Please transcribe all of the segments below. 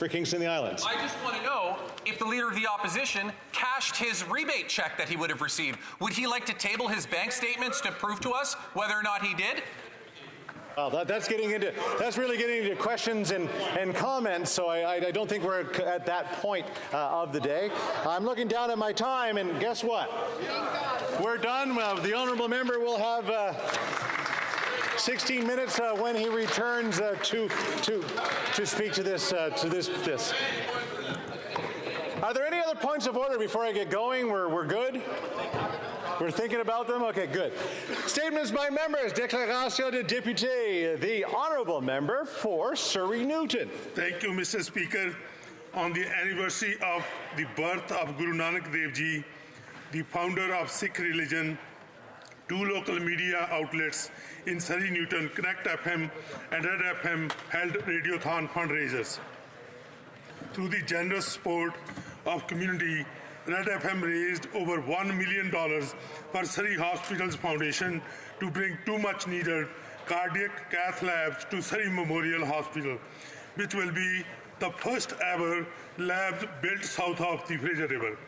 For Kingston, the Islands. I just want to know if the Leader of the Opposition cashed his rebate check that he would have received. Would he like to table his bank statements to prove to us whether or not he did? Well, that's really getting into questions and comments, so I don't think we're at that point of the day. I'm looking down at my time, and guess what? We're done. The honourable member will have 16 minutes when he returns to speak to this. Are there any other points of order before I get going? We're good? We're thinking about them? Okay, good. Statements by members. Déclaration de député. The honourable member for Surrey Newton. Thank you, Mr. Speaker. On the anniversary of the birth of Guru Nanak Dev Ji, the founder of Sikh religion, two local media outlets in Surrey Newton, Connect FM and Red FM, held Radiothon fundraisers. Through the generous support of community, Red FM raised over $1 million for Surrey Hospitals Foundation to bring two much needed cardiac cath labs to Surrey Memorial Hospital, which will be the first ever labs built south of the Fraser River.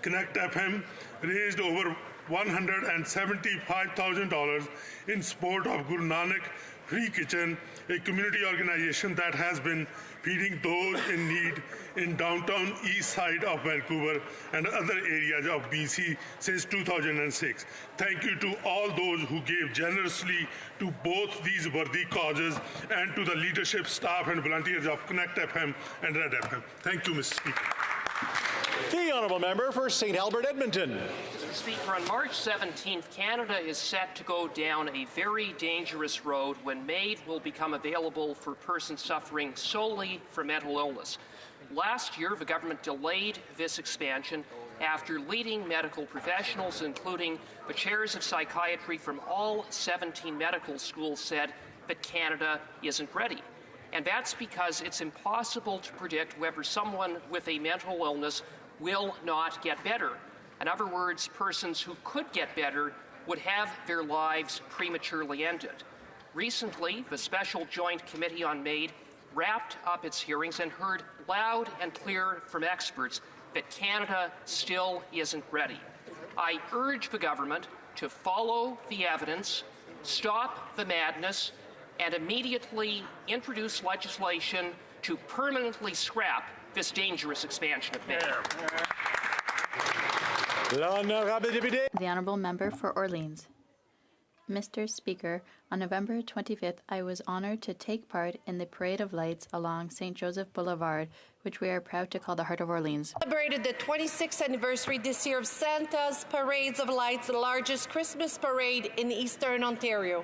Connect FM raised over $175,000 in support of Guru Nanak Free Kitchen, a community organization that has been feeding those in need in downtown east side of Vancouver and other areas of BC since 2006. Thank you to all those who gave generously to both these worthy causes and to the leadership, staff and volunteers of Connect FM and Red FM. Thank you, Mr. Speaker. The honourable member for St. Albert, Edmonton. Mr. Speaker, on March 17th, Canada is set to go down a very dangerous road when MAID will become available for persons suffering solely from mental illness. Last year, the government delayed this expansion after leading medical professionals, including the chairs of psychiatry from all 17 medical schools, said that Canada isn't ready. And that's because it's impossible to predict whether someone with a mental illness will not get better. In other words, persons who could get better would have their lives prematurely ended. Recently, the Special Joint Committee on MAID wrapped up its hearings and heard loud and clear from experts that Canada still isn't ready. I urge the government to follow the evidence, stop the madness, and immediately introduce legislation to permanently scrap this dangerous expansion of MAID. The Honourable Member for Orleans. Mr. Speaker, on November 25th, I was honoured to take part in the Parade of Lights along St. Joseph Boulevard, which we are proud to call the Heart of Orleans. Celebrated the 26th anniversary this year of Santa's Parades of Lights, the largest Christmas parade in Eastern Ontario.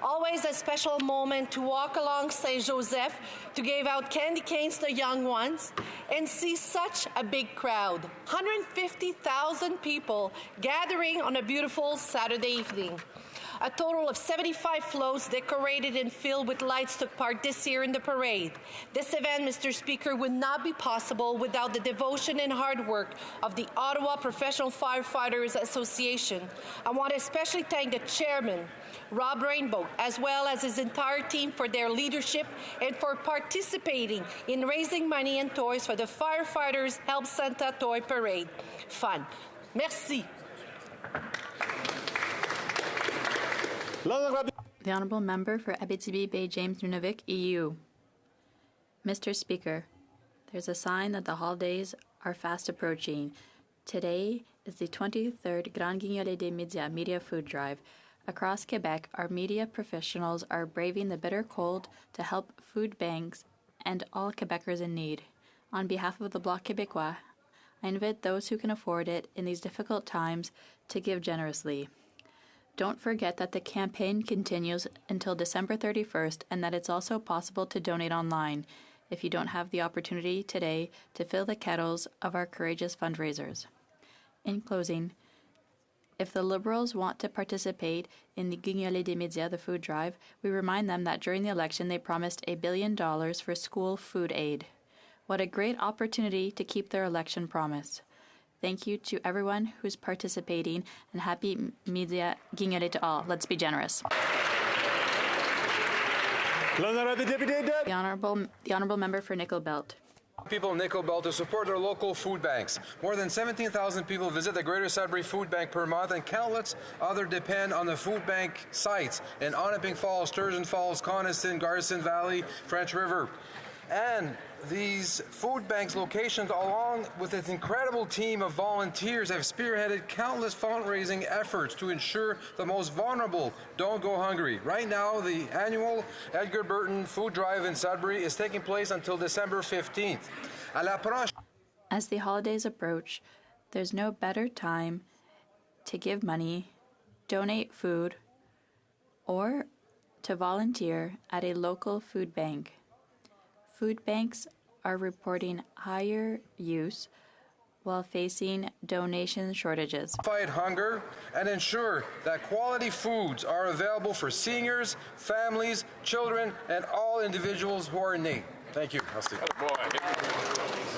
Always a special moment to walk along St. Joseph to give out candy canes to young ones and see such a big crowd. 150,000 people gathering on a beautiful Saturday evening. A total of 75 floats decorated and filled with lights took part this year in the parade. This event, Mr. Speaker, would not be possible without the devotion and hard work of the Ottawa Professional Firefighters Association. I want to especially thank the chairman, Rob Rainbow, as well as his entire team for their leadership and for participating in raising money and toys for the Firefighters Help Santa Toy Parade. Fun. Merci. The Honourable Member for Abitibi Bay James Nunavik, EU. Mr. Speaker, there's a sign that the holidays are fast approaching. Today is the 23rd Grand Guignolé des Médias Media Food Drive. Across Quebec, our media professionals are braving the bitter cold to help food banks and all Quebecers in need. On behalf of the Bloc Québécois, I invite those who can afford it in these difficult times to give generously. Don't forget that the campaign continues until December 31st and that it's also possible to donate online if you don't have the opportunity today to fill the kettles of our courageous fundraisers. In closing, if the Liberals want to participate in the Guignolé des Médias, the food drive, we remind them that during the election they promised $1 billion for school food aid. What a great opportunity to keep their election promise. Thank you to everyone who's participating, and happy Media Guignolé to all. Let's be generous. The honourable member for Nickel Belt. People in Nickel Belt to support their local food banks. More than 17,000 people visit the Greater Sudbury Food Bank per month, and countless others depend on the food bank sites in Onaping Falls, Sturgeon Falls, Coniston, Garrison Valley, French River. And these food banks locations, along with its incredible team of volunteers, have spearheaded countless fundraising efforts to ensure the most vulnerable don't go hungry. Right now, the annual Edgar Burton Food Drive in Sudbury is taking place until December 15th. As the holidays approach, there's no better time to give money, donate food, or to volunteer at a local food bank. Food banks are reporting higher use while facing donation shortages. Fight hunger and ensure that quality foods are available for seniors, families, children, and all individuals who are in need. Thank you. I'll speak.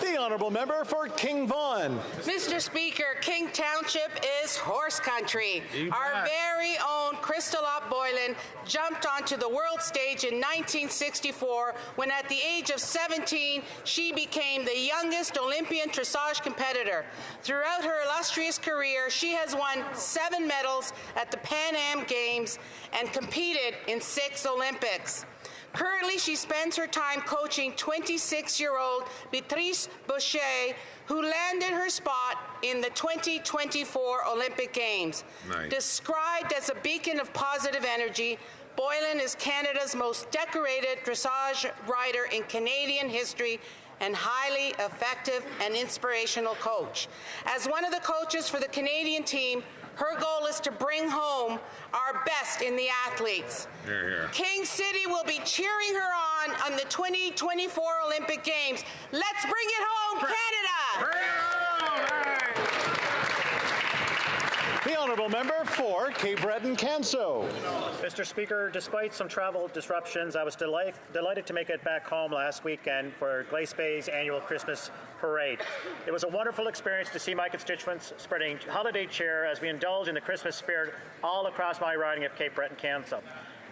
The honourable member for King Vaughan. Mr. Speaker, King Township is horse country. Our very own Crystal Boylan jumped onto the world stage in 1964 when at the age of 17 she became the youngest Olympian dressage competitor. Throughout her illustrious career, she has won 7 medals at the Pan Am Games and competed in 6 Olympics. Currently, she spends her time coaching 26-year-old Beatrice Boucher, who landed her spot in the 2024 Olympic Games. Nice. Described as a beacon of positive energy, Boylan is Canada's most decorated dressage rider in Canadian history and highly effective and inspirational coach. As one of the coaches for the Canadian team, her goal is to bring home our best in the athletes. King City will be cheering her on the 2024 Olympic Games. Let's bring it home, Canada! The honourable member for Cape Breton Canso. Mr. Speaker, despite some travel disruptions, I was delighted to make it back home last weekend for Glace Bay's annual Christmas parade. It was a wonderful experience to see my constituents spreading holiday cheer as we indulge in the Christmas spirit all across my riding of Cape Breton Canso.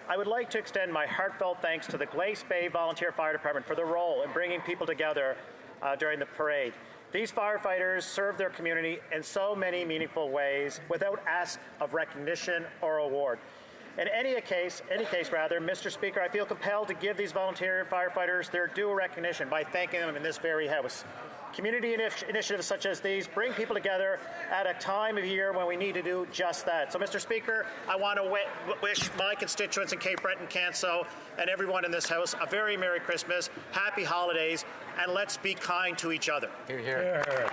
I would like to extend my heartfelt thanks to the Glace Bay Volunteer Fire Department for their role in bringing people together during the parade. These firefighters serve their community in so many meaningful ways without ask of recognition or award. In any case, Mr. Speaker, I feel compelled to give these volunteer firefighters their due recognition by thanking them in this very House. Community initiatives such as these bring people together at a time of year when we need to do just that. So, Mr. Speaker, I want to wish my constituents in Cape Breton Canso and everyone in this House a very Merry Christmas, Happy Holidays, and let's be kind to each other. Hear, hear.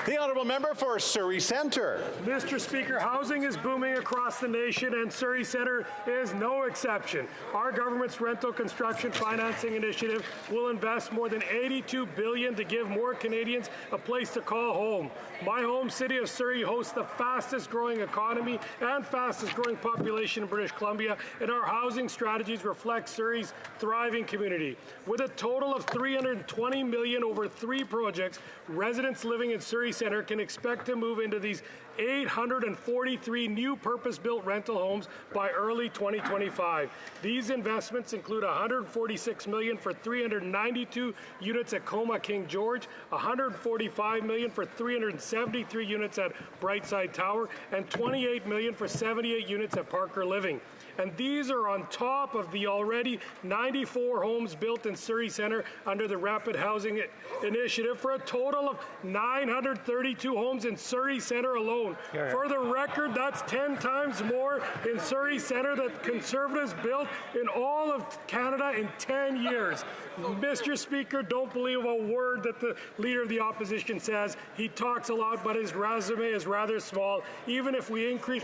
The honourable member for Surrey Centre. Mr. Speaker, housing is booming across the nation, and Surrey Centre is no exception. Our government's rental construction financing initiative will invest more than $82 billion to give more Canadians a place to call home. My home city of Surrey hosts the fastest growing economy and fastest growing population in British Columbia, and our housing strategies reflect Surrey's thriving community. With a total of $320 million over 3 projects, residents living in Surrey Centre can expect to move into these 843 new purpose-built rental homes by early 2025. These investments include $146 million for 392 units at Coma King George, $145 million for 373 units at Brightside Tower, and $28 million for 78 units at Parker Living. And these are on top of the already 94 homes built in Surrey Centre under the Rapid Housing Initiative for a total of 932 homes in Surrey Centre alone. For the record, that's 10 times more in Surrey Centre that Conservatives built in all of Canada in 10 years. Mr. Speaker, don't believe a word that the Leader of the Opposition says. He talks a lot, but his resume is rather small, even if we increase...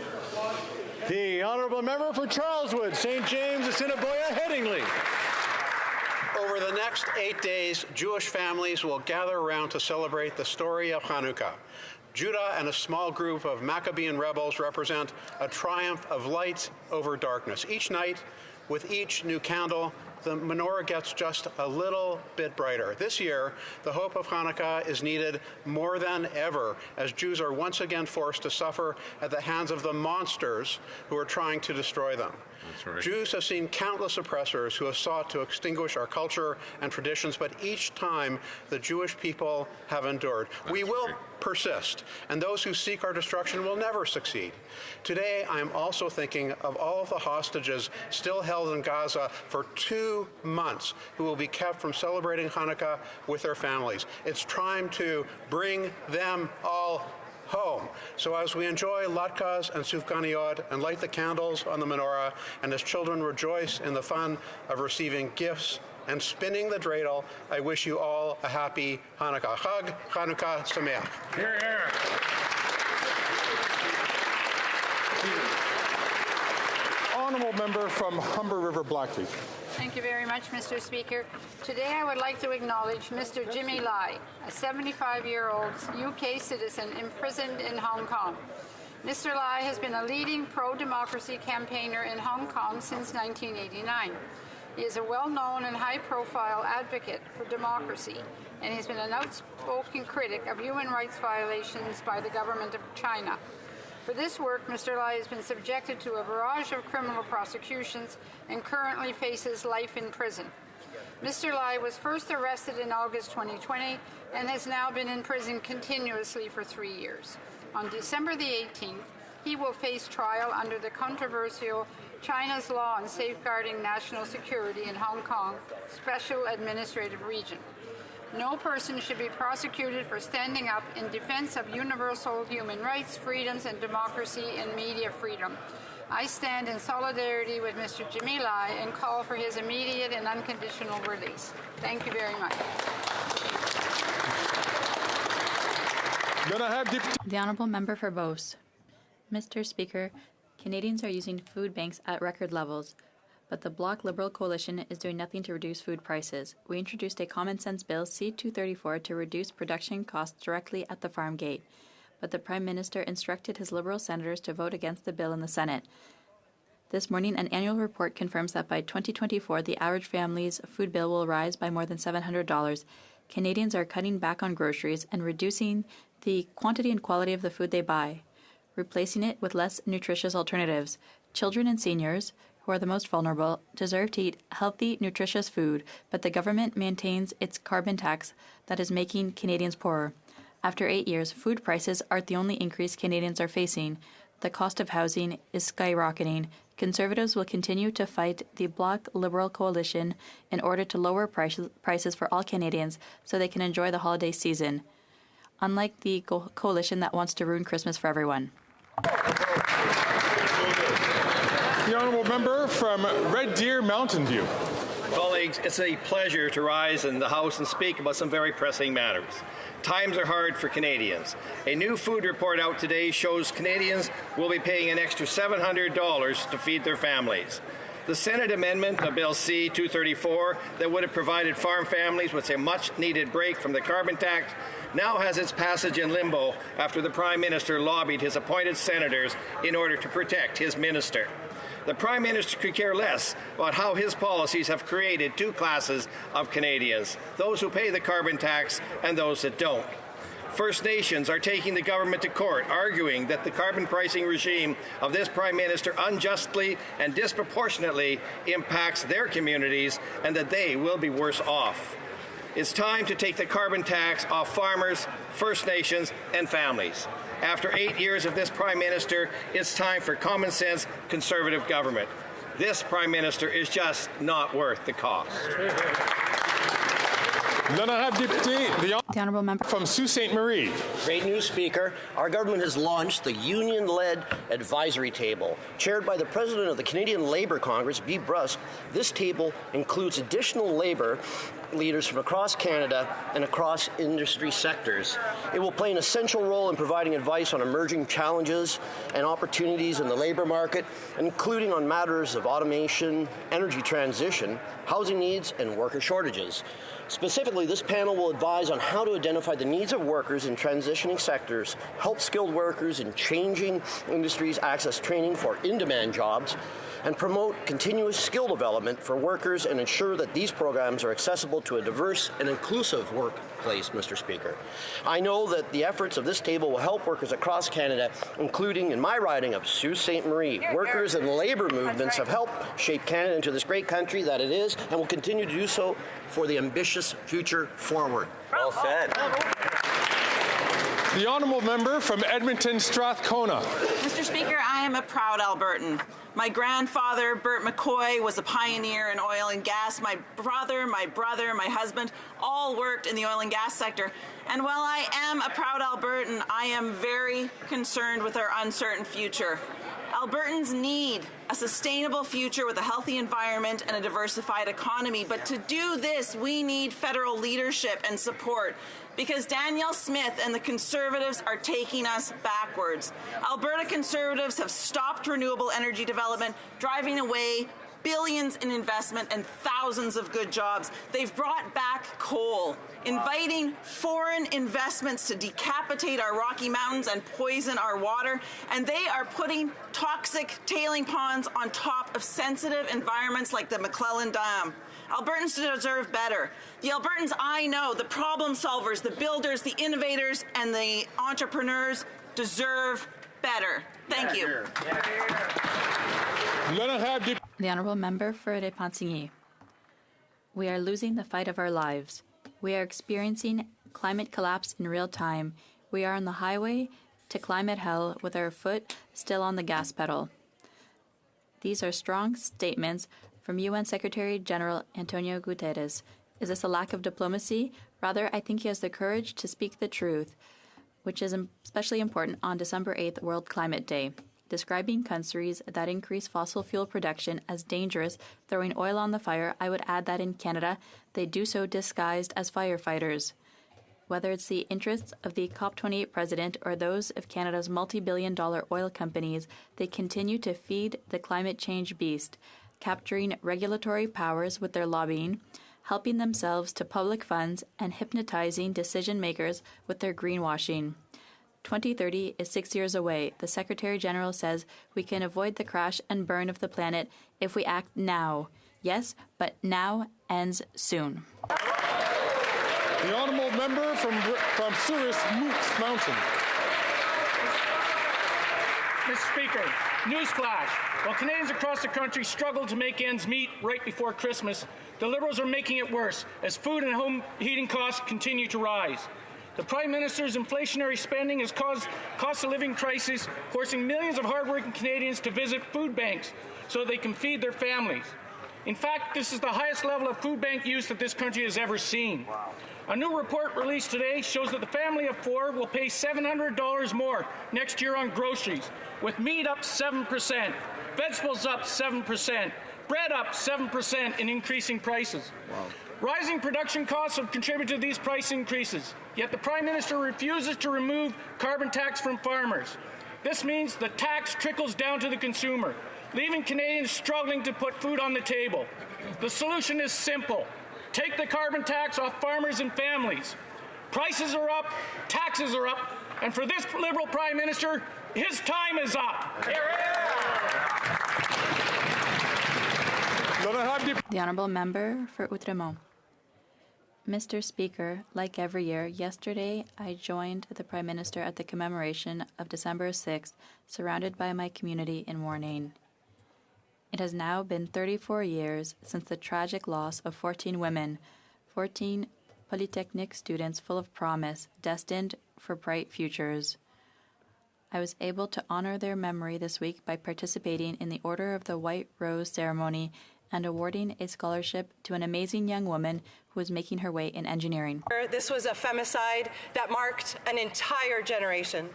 The honourable member for Charleswood, St. James, Assiniboia, Headingley. Over the next 8 days, Jewish families will gather around to celebrate the story of Hanukkah. Judah and a small group of Maccabean rebels represent a triumph of light over darkness. Each night, with each new candle, the menorah gets just a little bit brighter. This year, the hope of Hanukkah is needed more than ever as Jews are once again forced to suffer at the hands of the monsters who are trying to destroy them. That's right. Jews have seen countless oppressors who have sought to extinguish our culture and traditions, but each time the Jewish people have endured. We will persist, and those who seek our destruction will never succeed. Today, I am also thinking of all of the hostages still held in Gaza for 2 months who will be kept from celebrating Hanukkah with their families. It's time to bring them all home. So as we enjoy latkes and sufganiyot and light the candles on the menorah, and as children rejoice in the fun of receiving gifts and spinning the dreidel, I wish you all a happy Hanukkah. Chag Hanukkah Sameach. Hear, hear. Honourable member from Humber River Blackfeet. Thank you very much, Mr. Speaker. Today I would like to acknowledge Mr. Jimmy Lai, a 75-year-old UK citizen imprisoned in Hong Kong. Mr. Lai has been a leading pro-democracy campaigner in Hong Kong since 1989. He is a well-known and high-profile advocate for democracy, and he's been an outspoken critic of human rights violations by the government of China. For this work, Mr. Lai has been subjected to a barrage of criminal prosecutions and currently faces life in prison. Mr. Lai was first arrested in August 2020 and has now been in prison continuously for 3 years. On December the 18th, he will face trial under the controversial China's Law on Safeguarding National Security in Hong Kong Special Administrative Region. No person should be prosecuted for standing up in defense of universal human rights, freedoms, and democracy and media freedom. I stand in solidarity with Mr. Jimmy Lai and call for his immediate and unconditional release. Thank you very much. The Honourable Member for Beauce. Mr. Speaker, Canadians are using food banks at record levels, but the Bloc Liberal Coalition is doing nothing to reduce food prices. We introduced a common-sense bill, C-234, to reduce production costs directly at the farm gate, but the Prime Minister instructed his Liberal senators to vote against the bill in the Senate. This morning, an annual report confirms that by 2024, the average family's food bill will rise by more than $700. Canadians are cutting back on groceries and reducing the quantity and quality of the food they buy, replacing it with less nutritious alternatives. Children and seniors, who are the most vulnerable, deserve to eat healthy, nutritious food, but the government maintains its carbon tax that is making Canadians poorer. After 8 years, food prices aren't the only increase Canadians are facing. The cost of housing is skyrocketing. Conservatives will continue to fight the Bloc Liberal Coalition in order to lower prices for all Canadians so they can enjoy the holiday season, unlike the coalition that wants to ruin Christmas for everyone. The Honourable Member from Red Deer Mountain View. Colleagues, it's a pleasure to rise in the House and speak about some very pressing matters. Times are hard for Canadians. A new food report out today shows Canadians will be paying an extra $700 to feed their families. The Senate amendment of Bill C-234 that would have provided farm families with a much-needed break from the carbon tax now has its passage in limbo after the Prime Minister lobbied his appointed senators in order to protect his minister. The Prime Minister could care less about how his policies have created two classes of Canadians, those who pay the carbon tax and those that don't. First Nations are taking the government to court, arguing that the carbon pricing regime of this Prime Minister unjustly and disproportionately impacts their communities and that they will be worse off. It's time to take the carbon tax off farmers, First Nations, and families. After 8 years of this Prime Minister, it's time for common sense Conservative government. This Prime Minister is just not worth the cost. The Honourable Member from Sault Ste. Marie. Great news, Speaker. Our government has launched the union-led advisory table. Chaired by the President of the Canadian Labour Congress, B. Brusk, this table includes additional labour leaders from across Canada and across industry sectors. It will play an essential role in providing advice on emerging challenges and opportunities in the labour market, including on matters of automation, energy transition, housing needs, and worker shortages. Specifically, this panel will advise on how now to identify the needs of workers in transitioning sectors, help skilled workers in changing industries access training for in-demand jobs, and promote continuous skill development for workers and ensure that these programs are accessible to a diverse and inclusive workplace, Mr. Speaker. I know that the efforts of this table will help workers across Canada, including in my riding of Sault Ste. Marie. Workers and labour movements have helped shape Canada into this great country that it is and will continue to do so for the ambitious future forward. Well said. The honourable member from Edmonton Strathcona. Mr. Speaker, I am a proud Albertan. My grandfather, Bert McCoy, was a pioneer in oil and gas. My brother, my husband, all worked in the oil and gas sector. And while I am a proud Albertan, I am very concerned with our uncertain future. Albertans need a sustainable future with a healthy environment and a diversified economy. But to do this, we need federal leadership and support, because Danielle Smith and the Conservatives are taking us backwards. Alberta Conservatives have stopped renewable energy development, driving away billions in investment and thousands of good jobs. They've brought back coal, inviting foreign investments to decapitate our Rocky Mountains and poison our water, and they are putting toxic tailing ponds on top of sensitive environments like the McClellan Dam. Albertans deserve better. The Albertans I know, the problem solvers, the builders, the innovators, and the entrepreneurs deserve better. Thank you. The Honourable Member for Repentigny. We are losing the fight of our lives. We are experiencing climate collapse in real time. We are on the highway to climate hell with our foot still on the gas pedal. These are strong statements from UN Secretary General Antonio Guterres. Is this a lack of diplomacy? Rather, I think he has the courage to speak the truth, which is especially important on December 8th, World Climate Day. Describing countries that increase fossil fuel production as dangerous, throwing oil on the fire, I would add that in Canada, they do so disguised as firefighters. Whether it's the interests of the COP28 president or those of Canada's multi-billion-dollar oil companies, they continue to feed the climate change beast, capturing regulatory powers with their lobbying, helping themselves to public funds, and hypnotizing decision-makers with their greenwashing. 2030 is 6 years away. The Secretary General says we can avoid the crash and burn of the planet if we act now. Yes, but now ends soon. The honourable member from Souris Mountain. Mr. Speaker, newsflash. While Canadians across the country struggle to make ends meet right before Christmas, the Liberals are making it worse as food and home heating costs continue to rise. The Prime Minister's inflationary spending has caused cost of living crisis, forcing millions of hardworking Canadians to visit food banks so they can feed their families. In fact, this is the highest level of food bank use that this country has ever seen. A new report released today shows that the family of four will pay $700 more next year on groceries, with meat up 7%, vegetables up 7%, bread up 7% in increasing prices. Wow. Rising production costs have contributed to these price increases, yet the Prime Minister refuses to remove carbon tax from farmers. This means the tax trickles down to the consumer, leaving Canadians struggling to put food on the table. The solution is simple. Take the carbon tax off farmers and families. Prices are up, taxes are up, and for this Liberal Prime Minister, his time is up. The Honourable Member for Outremont. Mr. Speaker, like every year, yesterday I joined the Prime Minister at the commemoration of December 6th, surrounded by my community in Mornaine. It has now been 34 years since the tragic loss of 14 women, 14 Polytechnic students full of promise, destined for bright futures. I was able to honor their memory this week by participating in the Order of the White Rose ceremony and awarding a scholarship to an amazing young woman who was making her way in engineering. This was a femicide that marked an entire generation.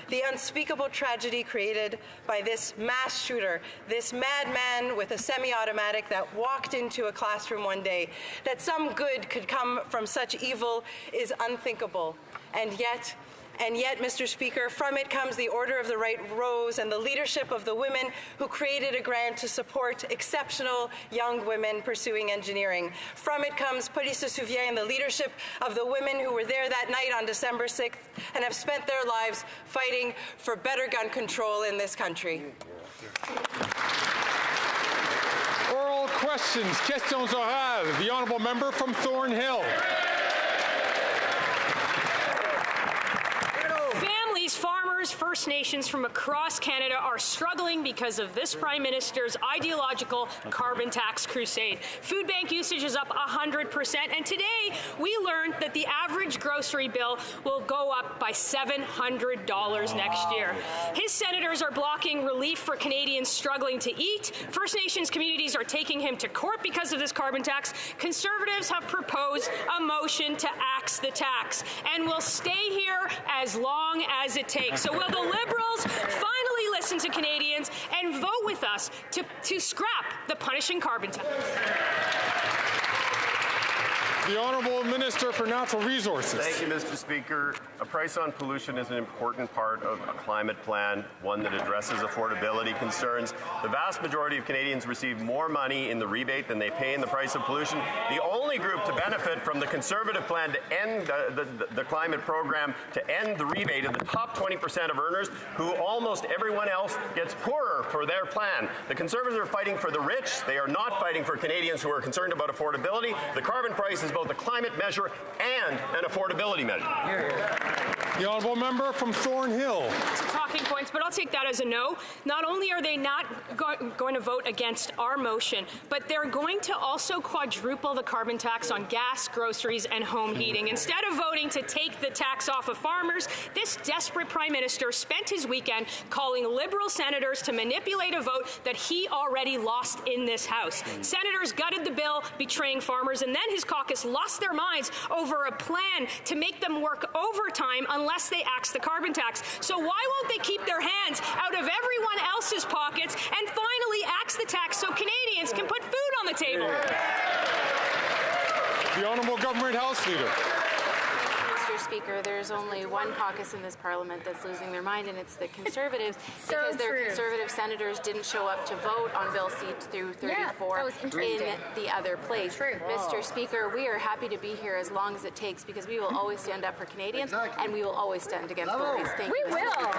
The unspeakable tragedy created by this mass shooter, this madman with a semi-automatic that walked into a classroom one day, that some good could come from such evil is unthinkable. And yet, And yet, Mr. Speaker, from it comes the Order of the Right Rose and the leadership of the women who created a grant to support exceptional young women pursuing engineering. From it comes Police se souvient and the leadership of the women who were there that night on December 6th and have spent their lives fighting for better gun control in this country. Oral questions, questions orales. The honourable member from Thornhill. Families, farmers, First Nations from across Canada are struggling because of this Prime Minister's ideological carbon tax crusade. Food bank usage is up 100%, and today we learned that the average grocery bill will go up by $700 next year. His senators are blocking relief for Canadians struggling to eat. First Nations communities are taking him to court because of this carbon tax. Conservatives have proposed a motion to axe the tax and will stay here as long as it takes. So will the Liberals finally listen to Canadians and vote with us to scrap the punishing carbon tax? The Honourable Minister for Natural Resources. Thank you, Mr. Speaker. A price on pollution is an important part of a climate plan, one that addresses affordability concerns. The vast majority of Canadians receive more money in the rebate than they pay in the price of pollution. The only group to benefit from the Conservative plan to end the climate program, to end the rebate, are the top 20% of earners, who almost everyone else gets poorer for their plan. The Conservatives are fighting for the rich. They are not fighting for Canadians who are concerned about affordability. The carbon price is both a climate measure and an affordability measure. The honourable member from Thornhill. Some talking points, but I'll take that as a no. Not only are they not going to vote against our motion, but they're going to also quadruple the carbon tax on gas, groceries, and home heating. Instead of voting to take the tax off of farmers, this desperate Prime Minister spent his weekend calling Liberal senators to manipulate a vote that he already lost in this House. Senators gutted the bill, betraying farmers, and then his caucus lost their minds over a plan to make them work overtime unless they axe the carbon tax. So why won't they keep their hands out of everyone else's pockets and finally axe the tax so Canadians can put food on the table? The Honourable Government House Leader. Mr. Speaker, there's only one caucus in this Parliament that's losing their mind, and it's the Conservatives, because their Conservative senators didn't show up to vote on Bill C through 34 in the other place. Mr. Speaker, we are happy to be here as long as it takes, because we will always stand up for Canadians, and we will always stand against bullies. Thank you. We will.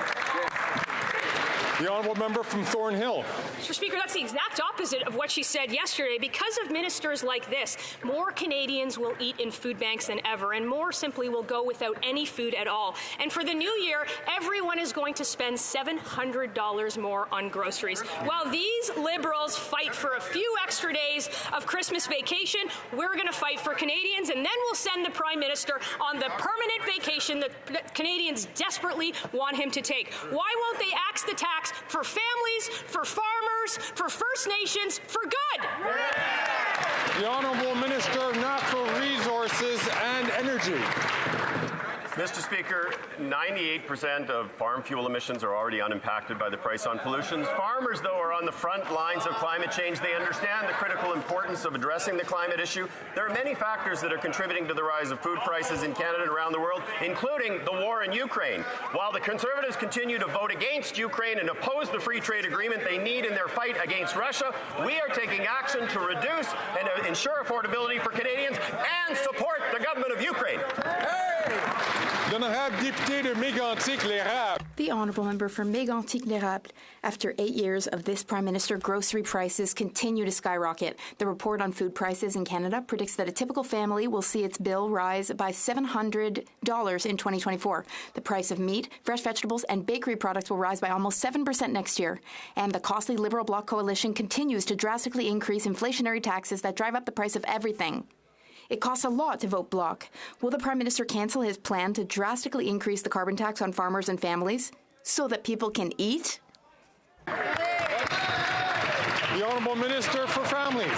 The honourable member from Thornhill. Mr. Speaker, that's the exact opposite of what she said yesterday. Because of ministers like this, more Canadians will eat in food banks than ever, and more simply will go without any food at all. And for the new year, everyone is going to spend $700 more on groceries. While these Liberals fight for a few extra days of Christmas vacation, we're going to fight for Canadians, and then we'll send the Prime Minister on the permanent vacation that Canadians desperately want him to take. Why won't they axe the tax for families, for farmers, for First Nations, for good? The Honourable Minister of Natural Resources and Energy. Mr. Speaker, 98% of farm fuel emissions are already unimpacted by the price on pollution. Farmers, though, are on the front lines of climate change. They understand the critical importance of addressing the climate issue. There are many factors that are contributing to the rise of food prices in Canada and around the world, including the war in Ukraine. While the Conservatives continue to vote against Ukraine and oppose the free trade agreement they need in their fight against Russia, we are taking action to reduce and ensure affordability for Canadians and support the government of Ukraine. The honourable member for Mégantic-l'Érable. After 8 years of this Prime Minister, grocery prices continue to skyrocket. The report on food prices in Canada predicts that a typical family will see its bill rise by $700 in 2024. The price of meat, fresh vegetables, and bakery products will rise by almost 7% next year. And the costly Liberal Bloc coalition continues to drastically increase inflationary taxes that drive up the price of everything. It costs a lot to vote Bloc. Will the Prime Minister cancel his plan to drastically increase the carbon tax on farmers and families so that people can eat? The Honourable Minister for Families.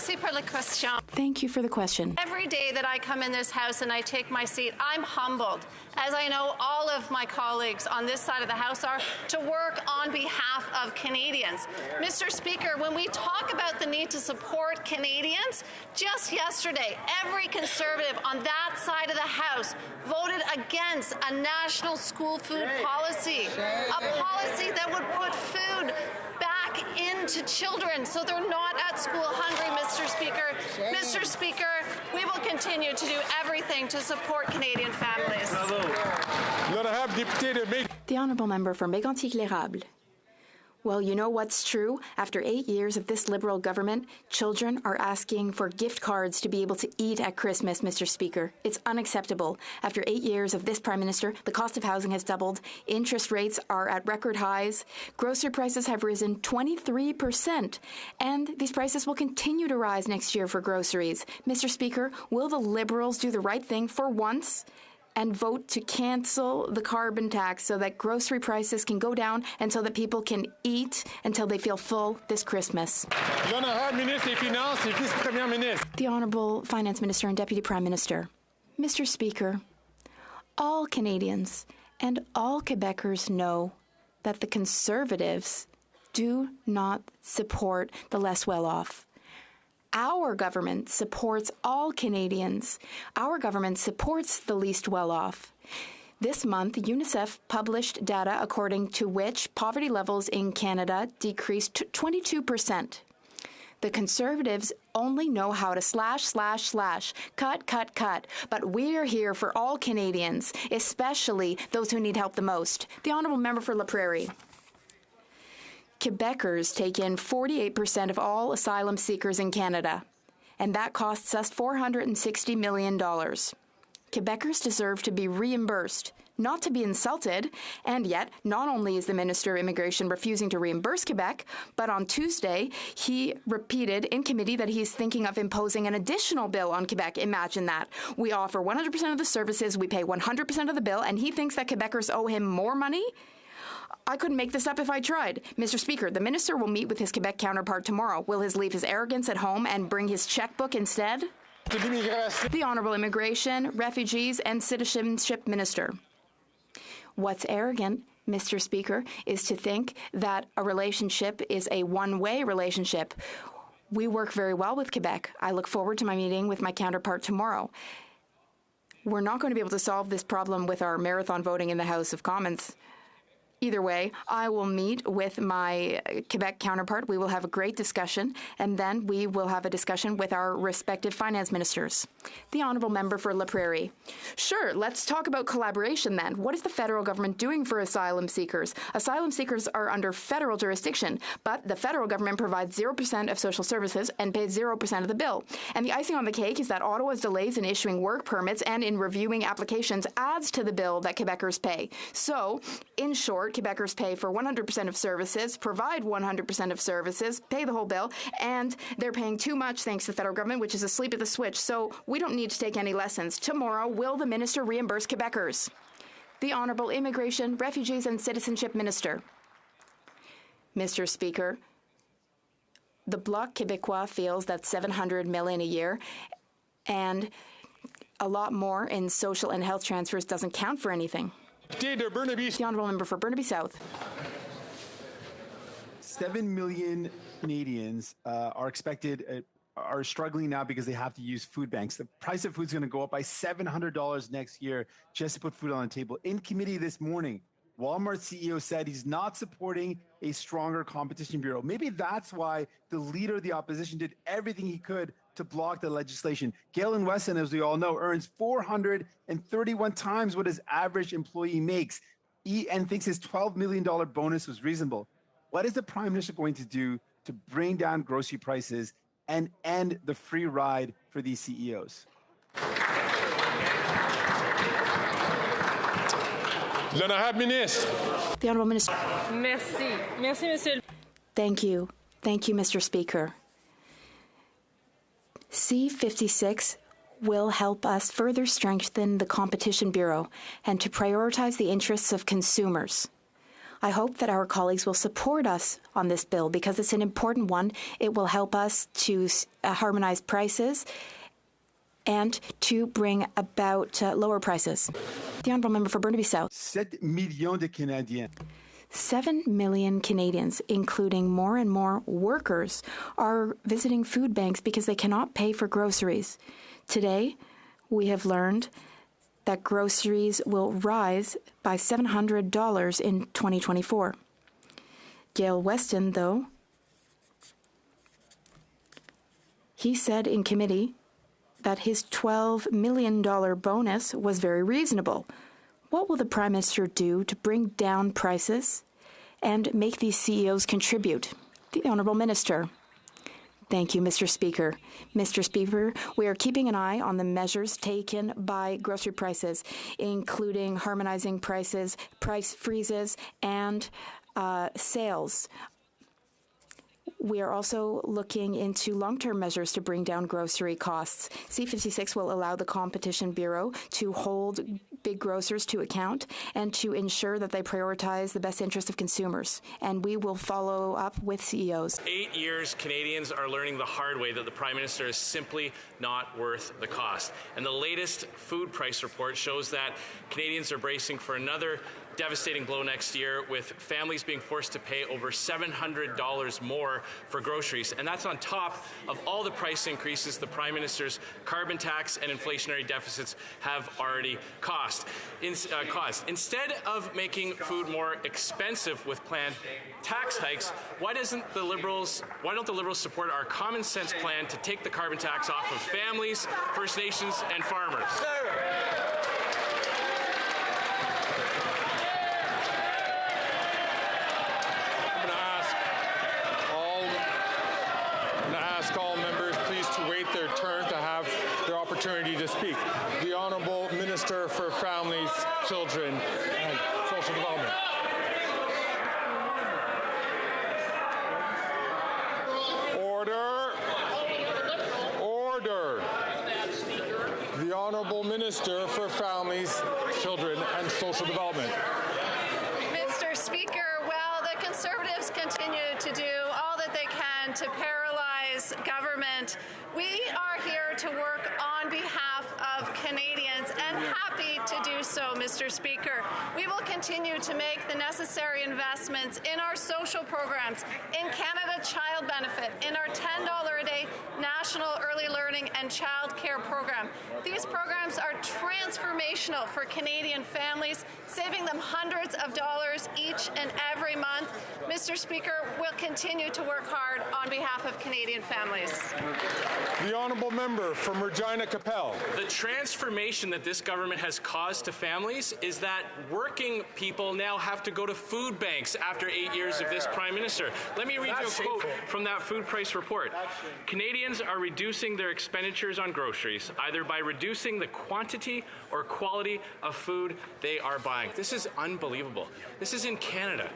Merci pour la question. Thank you for the question. Every day that I come in this House and I take my seat, I'm humbled, as I know all of my colleagues on this side of the House are, to work on behalf of Canadians. Mr. Speaker, when we talk about the need to support Canadians, just yesterday, every Conservative on that side of the House voted against a national school food policy, a policy that would put food back into children so they're not at school hungry, Mr. Speaker. Mr. Speaker, we will continue to do everything to support Canadian families. The Honourable Member for Mégantic-l'Érable. Well, you know what's true? After 8 years of this Liberal government, children are asking for gift cards to be able to eat at Christmas, Mr. Speaker. It's unacceptable. After 8 years of this Prime Minister, the cost of housing has doubled, interest rates are at record highs, grocery prices have risen 23%, and these prices will continue to rise next year for groceries. Mr. Speaker, will the Liberals do the right thing for once and vote to cancel the carbon tax so that grocery prices can go down and so that people can eat until they feel full this Christmas? The Honourable Finance Minister and Deputy Prime Minister. Mr. Speaker, all Canadians and all Quebecers know that the Conservatives do not support the less well-off. Our government supports all Canadians. Our government supports the least well-off. This month, UNICEF published data according to which poverty levels in Canada decreased to 22%. The Conservatives only know how to slash, cut. But we're here for all Canadians, especially those who need help the most. The Honourable Member for La Prairie. Quebecers take in 48% of all asylum seekers in Canada, and that costs us $460 million. Quebecers deserve to be reimbursed, not to be insulted, and yet not only is the Minister of Immigration refusing to reimburse Quebec, but on Tuesday he repeated in committee that he's thinking of imposing an additional bill on Quebec. Imagine that. We offer 100% of the services, we pay 100% of the bill, and he thinks that Quebecers owe him more money? I couldn't make this up if I tried. Mr. Speaker, the minister will meet with his Quebec counterpart tomorrow. Will he leave his arrogance at home and bring his checkbook instead? The Honourable Immigration, Refugees and Citizenship Minister. What's arrogant, Mr. Speaker, is to think that a relationship is a one-way relationship. We work very well with Quebec. I look forward to my meeting with my counterpart tomorrow. We're not going to be able to solve this problem with our marathon voting in the House of Commons. Either way, I will meet with my Quebec counterpart. We will have a great discussion, and then we will have a discussion with our respective finance ministers. The Honourable Member for La Prairie. Sure, let's talk about collaboration then. What is the federal government doing for asylum seekers? Asylum seekers are under federal jurisdiction, but the federal government provides 0% of social services and pays 0% of the bill. And the icing on the cake is that Ottawa's delays in issuing work permits and in reviewing applications adds to the bill that Quebecers pay. So, in short, Quebecers pay for 100% of services, provide 100% of services, pay the whole bill, and they're paying too much thanks to the federal government, which is asleep at the switch. So we don't need to take any lessons. Tomorrow, will the minister reimburse Quebecers? The Honourable Immigration, Refugees and Citizenship Minister. Mr. Speaker, the Bloc Québécois feels that $700 million a year and a lot more in social and health transfers doesn't count for anything. The Honourable Member for Burnaby South. 7 million Canadians are struggling now because they have to use food banks. The price of food is going to go up by $700 next year just to put food on the table. In committee this morning, Walmart CEO said he's not supporting a stronger competition bureau. Maybe that's why the leader of the opposition did everything he could to block the legislation. Galen Weston, as we all know, earns 431 times what his average employee makes and thinks his $12 million bonus was reasonable. What is the Prime Minister going to do to bring down grocery prices and end the free ride for these CEOs? L'honorable ministre. The Honourable Minister. Merci. Merci, Monsieur. Thank you. Thank you, Mr. Speaker. C-56 will help us further strengthen the Competition Bureau and to prioritize the interests of consumers. I hope that our colleagues will support us on this bill because it's an important one. It will help us to harmonize prices and to bring about lower prices. The Honourable Member for Burnaby South. 7 millions de Canadiens. 7 million Canadians, including more and more workers, are visiting food banks because they cannot pay for groceries. Today, we have learned that groceries will rise by $700 in 2024. Gail Weston, though, he said in committee that his $12 million bonus was very reasonable. What will the Prime Minister do to bring down prices and make these CEOs contribute? The Honourable Minister. Thank you, Mr. Speaker. Mr. Speaker, we are keeping an eye on the measures taken by grocery prices, including harmonizing prices, price freezes, and sales. We are also looking into long-term measures to bring down grocery costs. C56 will allow the Competition Bureau to hold big grocers to account and to ensure that they prioritize the best interest of consumers. And we will follow up with CEOs. 8 years, Canadians are learning the hard way that the Prime Minister is simply not worth the cost. And the latest food price report shows that Canadians are bracing for another devastating blow next year, with families being forced to pay over $700 more for groceries. And that's on top of all the price increases the Prime Minister's carbon tax and inflationary deficits have already caused. Instead of making food more expensive with planned tax hikes, why don't the Liberals support our common sense plan to take the carbon tax off of families, First Nations, and farmers? All members please to wait their turn to have their opportunity to speak. The Honourable Minister for Families, Children and Social Development. Order. Order. The Honourable Minister for Families, Children and Social Development. Mr. Speaker, well, the Conservatives continue to do all that they can to paralyze government. We are here to work on behalf of Canadians and happy to do so, Mr. Speaker. We will continue to make the necessary investments in our social programs, in Canada Child Benefit, in our $10 a day National Early Learning and Child Care Program. These programs are transformational for Canadian families, saving them hundreds of dollars each and every month. Mr. Speaker, we'll continue to work hard on behalf of Canadian families. The Honourable Member from Regina Capel. The transformation that this government has caused to families is that working people now have to go to food banks after 8 years of this Prime Minister. Let me read you a quote from that food price report. Canadians are reducing their expenditures on groceries, either by reducing the quantity or quality of food they are buying. This is unbelievable. This is in Canada.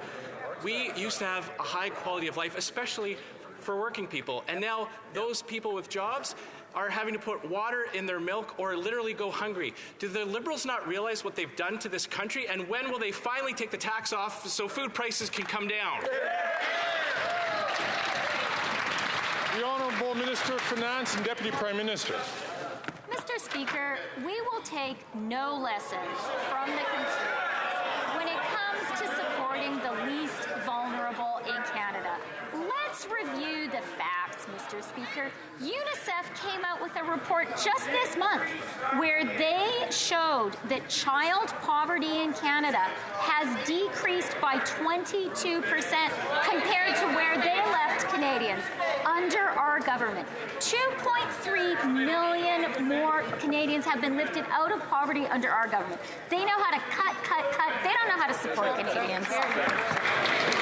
We used to have a high quality of life, especially for working people, and now those people with jobs are having to put water in their milk or literally go hungry. Do the Liberals not realize what they've done to this country, and when will they finally take the tax off so food prices can come down? The Honourable Minister of Finance and Deputy Prime Minister. Mr. Speaker, we will take no lessons from the Conservatives when it comes to supporting the least vulnerable in Canada. Let's review the facts, Mr. Speaker. UNICEF came out with a report just this month where they showed that child poverty in Canada has decreased by 22% compared to where they left Canadians under our government. 2.3 million more Canadians have been lifted out of poverty under our government. They know how to cut. They don't know how to support Canadians.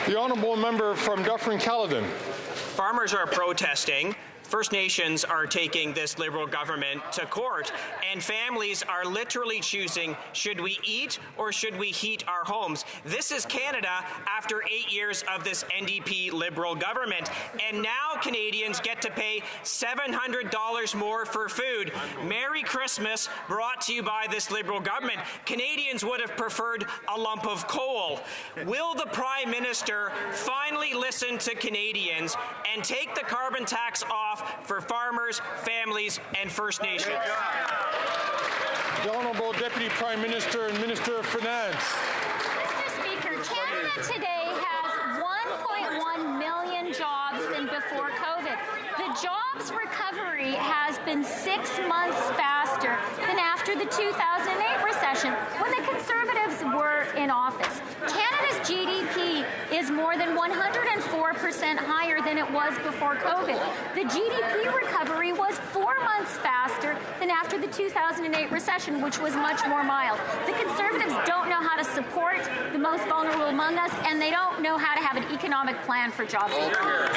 The Honourable Member from Dufferin-Caledon. Farmers are protesting First Nations are taking this Liberal government to court, and families are literally choosing, should we eat or should we heat our homes? This is Canada after 8 years of this NDP Liberal government, and now Canadians get to pay $700 more for food. Merry Christmas, brought to you by this Liberal government. Canadians would have preferred a lump of coal. Will the Prime Minister finally listen to Canadians and take the carbon tax off for farmers, families, and First Nations? The Honourable Deputy Prime Minister and Minister of Finance. Mr. Speaker, Canada today has 1.1 million jobs than before COVID. The jobs recovery has been 6 months faster than after the 2008 recession, when the Conservatives were in office. Canada's GDP is more than 104% higher than it was before COVID. The GDP recovery was 4 months faster than after the 2008 recession, which was much more mild. The Conservatives don't know how to support the most vulnerable among us, and they don't know how to have an economic plan for jobs.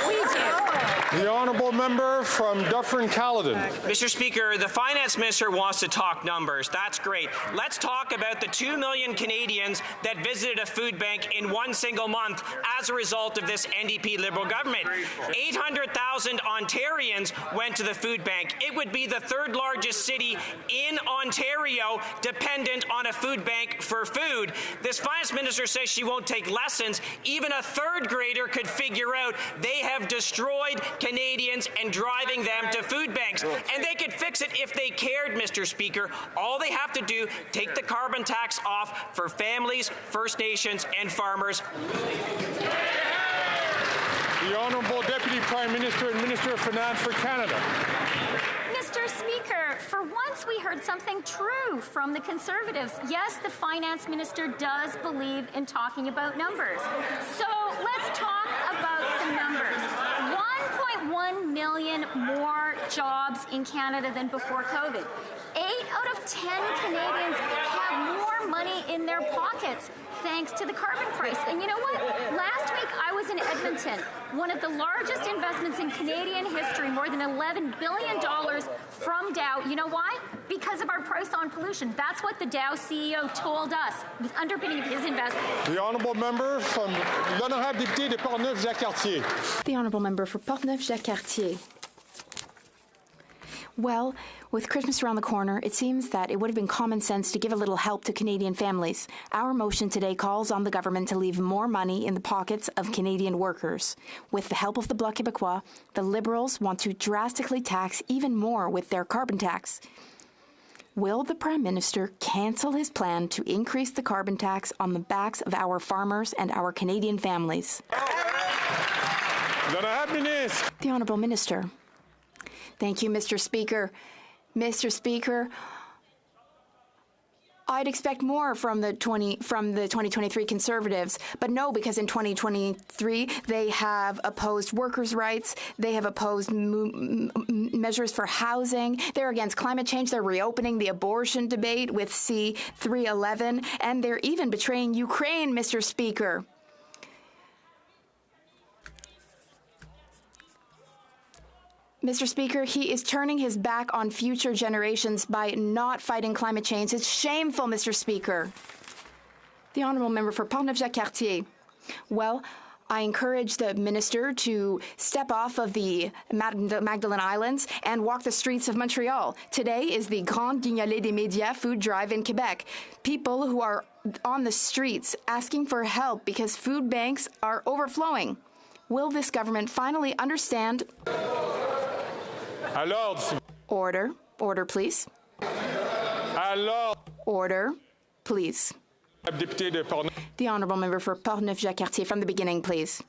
We do. The Honourable Member from Dufferin-Caledon. Mr. Speaker, the Finance Minister wants to talk numbers. That's great. Let's talk about the 2 million Canadians that visited a food bank in one single month as a result of this NDP Liberal government. 800,000 Ontarians went to the food bank. It would be the third largest city in Ontario dependent on a food bank for food. This Finance Minister says she won't take lessons. Even a third grader could figure out they have destroyed Canadians and driving them to food banks. And they could fix it if they cared, Mr. Speaker. All they have to do, take the carbon tax off for families, First Nations, and farmers. The Honourable Deputy Prime Minister and Minister of Finance for Canada. Mr. Speaker, for once we heard something true from the Conservatives. Yes, the Finance Minister does believe in talking about numbers. So let's talk about some numbers. 1.1 million more jobs in Canada than before COVID. 8 out of 10 Canadians have more money in their pockets thanks to the carbon price. And you know what? Last week I was in Edmonton, one of the largest investments in Canadian history, more than $11 billion from Dow. You know why? Because of our price on pollution. That's what the Dow CEO told us was underpinning his investment. The Honourable Member from l'Honorable Député de Portneuf-Jacques-Cartier. The Honourable Member for Portneuf-Jacques-Cartier. Well, with Christmas around the corner, it seems that it would have been common sense to give a little help to Canadian families. Our motion today calls on the government to leave more money in the pockets of Canadian workers. With the help of the Bloc Québécois, the Liberals want to drastically tax even more with their carbon tax. Will the Prime Minister cancel his plan to increase the carbon tax on the backs of our farmers and our Canadian families? The Honourable Minister. Thank you, Mr. Speaker. Mr. Speaker, I'd expect more from the 2023 Conservatives, but no, because in 2023 they have opposed workers' rights, they have opposed measures for housing, they're against climate change, they're reopening the abortion debate with C-311, and they're even betraying Ukraine, Mr. Speaker. Mr. Speaker, he is turning his back on future generations by not fighting climate change. It's shameful, Mr. Speaker. The Honourable Member for Portneuf-Jacques-Cartier. Well, I encourage the minister to step off of the Magdalen Islands and walk the streets of Montreal. Today is the Grande Guignolée des Médias food drive in Quebec. People who are on the streets asking for help because food banks are overflowing. Will this government finally understand? Order. Order, please. Order, please. The Honourable Member for Portneuf-Jacques-Cartier, from the beginning, please.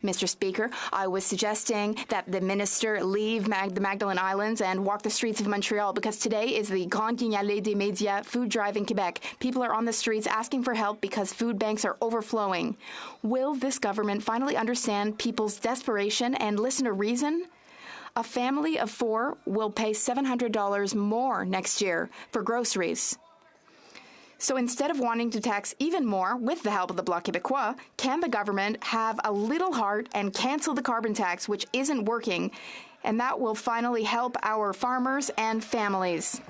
Mr. Speaker, I was suggesting that the minister leave the Magdalen Islands and walk the streets of Montreal because today is the Grande Guignolée des Médias food drive in Quebec. People are on the streets asking for help because food banks are overflowing. Will this government finally understand people's desperation and listen to reason? A family of 4 will pay $700 more next year for groceries. So instead of wanting to tax even more with the help of the Bloc Québécois, can the government have a little heart and cancel the carbon tax, which isn't working And that will finally help our farmers and families.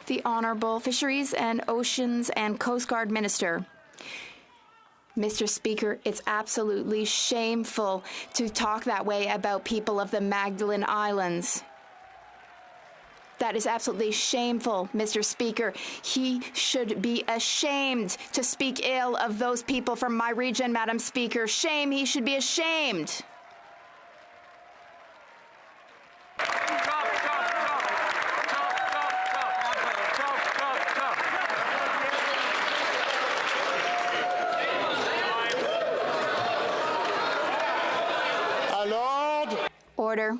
The Honourable Fisheries and Oceans and Coast Guard Minister. Mr. Speaker, it's absolutely shameful to talk that way about people of the Magdalen Islands. That is absolutely shameful, Mr. Speaker. He should be ashamed to speak ill of those people from my region, Madam Speaker. Shame, he should be ashamed. Order.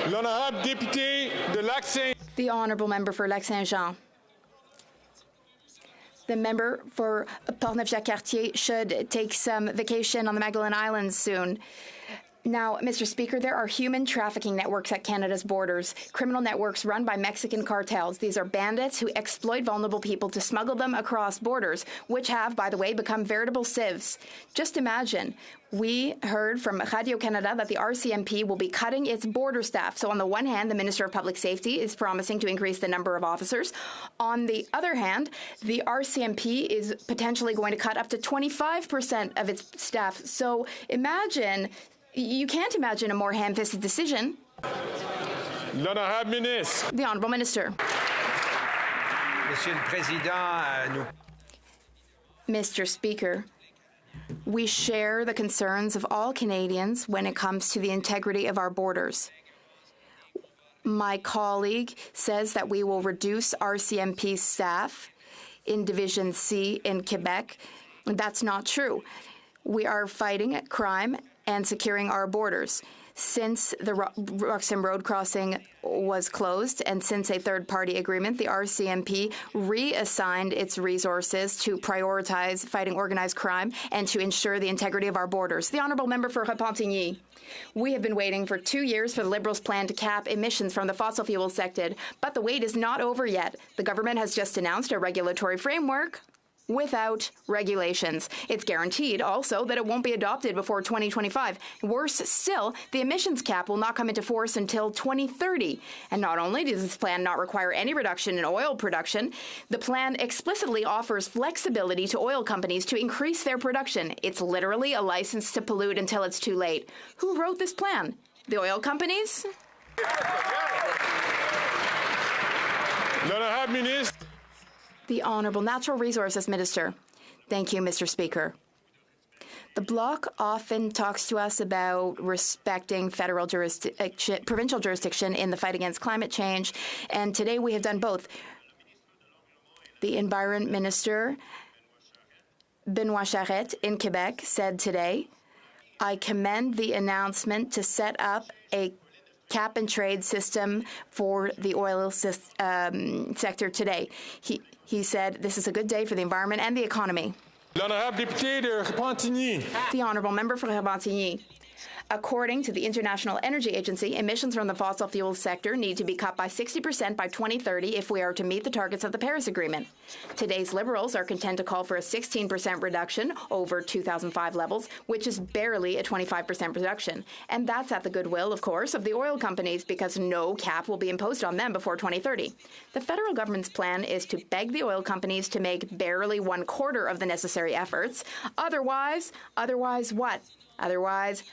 L'honorable député de Lac-Saint. The Honourable Member for Lac-Saint-Jean. The member for Portneuf-Jacques-Cartier should take some vacation on the Magdalen Islands soon. Now, Mr. Speaker, there are human trafficking networks at Canada's borders, criminal networks run by Mexican cartels. These are bandits who exploit vulnerable people to smuggle them across borders, which have, by the way, become veritable civs. Just imagine, we heard from Radio-Canada that the RCMP will be cutting its border staff. So on the one hand, the Minister of Public Safety is promising to increase the number of officers. On the other hand, the RCMP is potentially going to cut up to 25% of its staff. So imagine... You can't imagine a more ham-fisted decision. L'honorable ministre. The Honourable Minister. Monsieur le Président, Mr. Speaker, we share the concerns of all Canadians when it comes to the integrity of our borders. My colleague says that we will reduce RCMP staff in Division C in Quebec. That's not true. We are fighting crime and securing our borders. Since the Roxham Road crossing was closed and since a third-party agreement, the RCMP reassigned its resources to prioritize fighting organized crime and to ensure the integrity of our borders. The Honourable Member for Repentigny. We have been waiting for 2 years for the Liberals' plan to cap emissions from the fossil fuel sector, but the wait is not over yet. The government has just announced a regulatory framework without regulations. It's guaranteed also that it won't be adopted before 2025. Worse still, the emissions cap will not come into force until 2030. And not only does this plan not require any reduction in oil production, the plan explicitly offers flexibility to oil companies to increase their production. It's literally a license to pollute until it's too late. Who wrote this plan? The oil companies? L'honorable ministre. The Honourable Natural Resources Minister. Thank you, Mr. Speaker. The Bloc often talks to us about respecting federal provincial jurisdiction in the fight against climate change, and today we have done both. The Environment Minister, Benoit Charette, in Quebec, said today, I commend the announcement to set up a cap-and-trade system for the oil sector today. He said this is a good day for the environment and the economy. L'honorable député de Repentigny. The Honourable Member for Repentigny. According to the International Energy Agency, emissions from the fossil fuel sector need to be cut by 60% by 2030 if we are to meet the targets of the Paris Agreement. Today's Liberals are content to call for a 16% reduction over 2005 levels, which is barely a 25% reduction. And that's at the goodwill, of course, of the oil companies because no cap will be imposed on them before 2030. The federal government's plan is to beg the oil companies to make barely 1/4 of the necessary efforts. Otherwise what? Otherwise,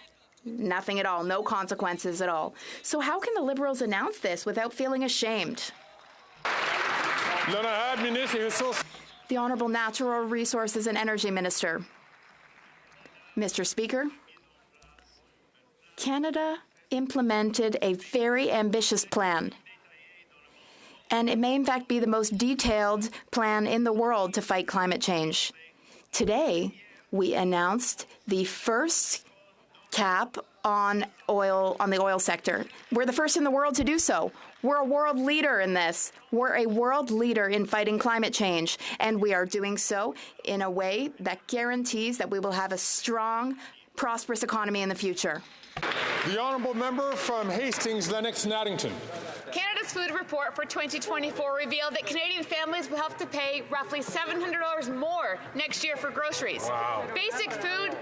nothing at all, no consequences at all. So how can the Liberals announce this without feeling ashamed? The Honourable Natural Resources and Energy Minister. Mr. Speaker, Canada implemented a very ambitious plan. And it may in fact be the most detailed plan in the world to fight climate change. Today, we announced the first cap on the oil sector. We're the first in the world to do so. We're a world leader in this. We're a world leader in fighting climate change, and we are doing so in a way that guarantees that we will have a strong, prosperous economy in the future. The Honourable Member from Hastings, Lennox and Addington. Canada's food report for 2024 revealed that Canadian families will have to pay roughly $700 more next year for groceries. Wow. Basic food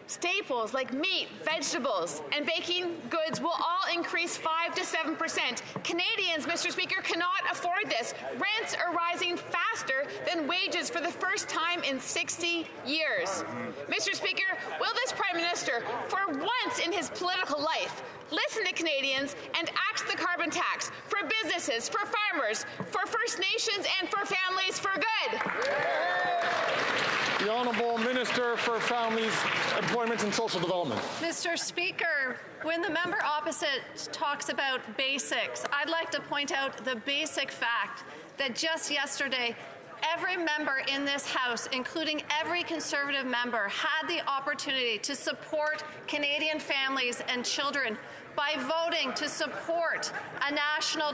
staples like meat, vegetables, and baking goods will all increase 5 to 7%. Canadians, Mr. Speaker, cannot afford this. Rents are rising faster than wages for the first time in 60 years. Mr. Speaker, will this Prime Minister, for once in his political life, listen to Canadians and axe the carbon tax for businesses, for farmers, for First Nations, and for families for good? The Honourable Minister for Families, Employment and Social Development. Mr. Speaker, when the member opposite talks about basics, I'd like to point out the basic fact that just yesterday, every member in this House, including every Conservative member, had the opportunity to support Canadian families and children by voting to support a national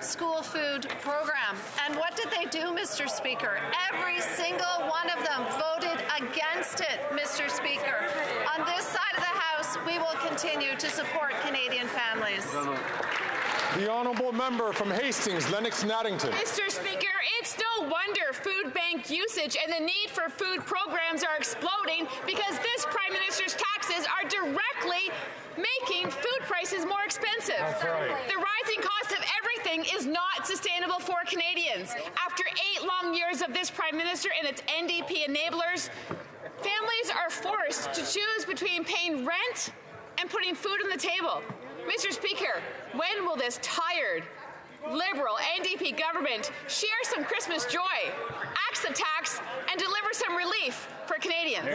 school food program. And what did they do, Mr. Speaker? Every single one of them voted against it, Mr. Speaker. On this side of the House, we will continue to support Canadian families. The Honourable Member from Hastings, Lennox and Addington. Mr. Speaker, it's no wonder food bank usage and the need for food programs are exploding because this Prime Minister's taxes are directly making food prices more expensive. That's right. The rising cost of everything is not sustainable for Canadians. After 8 long years of this Prime Minister and its NDP enablers, families are forced to choose between paying rent and putting food on the table. Mr. Speaker, when will this tired, Liberal NDP government share some Christmas joy, axe the tax, and deliver some relief for Canadians?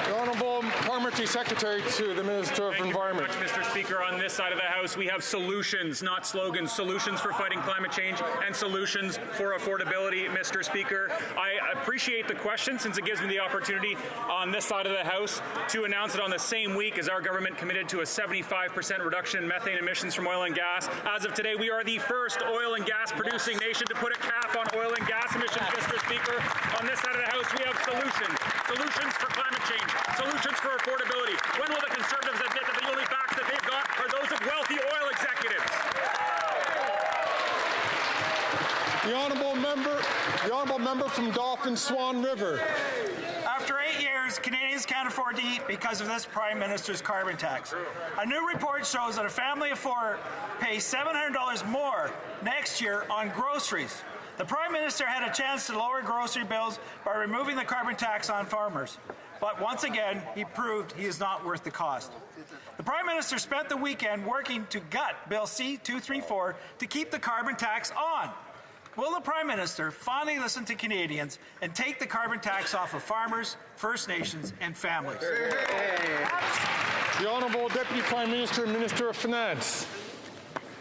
The Honourable Parliamentary Secretary to the Minister of Environment. Thank you very much, Mr. Speaker. On this side of the House, we have solutions, not slogans. Solutions for fighting climate change and solutions for affordability, Mr. Speaker. I appreciate the question since it gives me the opportunity on this side of the House to announce it on the same week as our government committed to a 75% reduction in methane emissions from oil and gas. As of today, we are the first oil and gas producing nation to put a cap on oil and gas emissions, Mr. Speaker. On this side of the House, we have solutions. Solutions for climate change. Solutions for affordability. When will the Conservatives admit that the only facts that they've got are those of wealthy oil executives? The Honourable Member from Dauphin Swan River. After 8 years, Canadians can't afford to eat because of this Prime Minister's carbon tax. A new report shows that a family of 4 pays $700 more next year on groceries. The Prime Minister had a chance to lower grocery bills by removing the carbon tax on farmers. But once again, he proved he is not worth the cost. The Prime Minister spent the weekend working to gut Bill C-234 to keep the carbon tax on. Will the Prime Minister finally listen to Canadians and take the carbon tax off of farmers, First Nations, and families? The Honourable Deputy Prime Minister and Minister of Finance.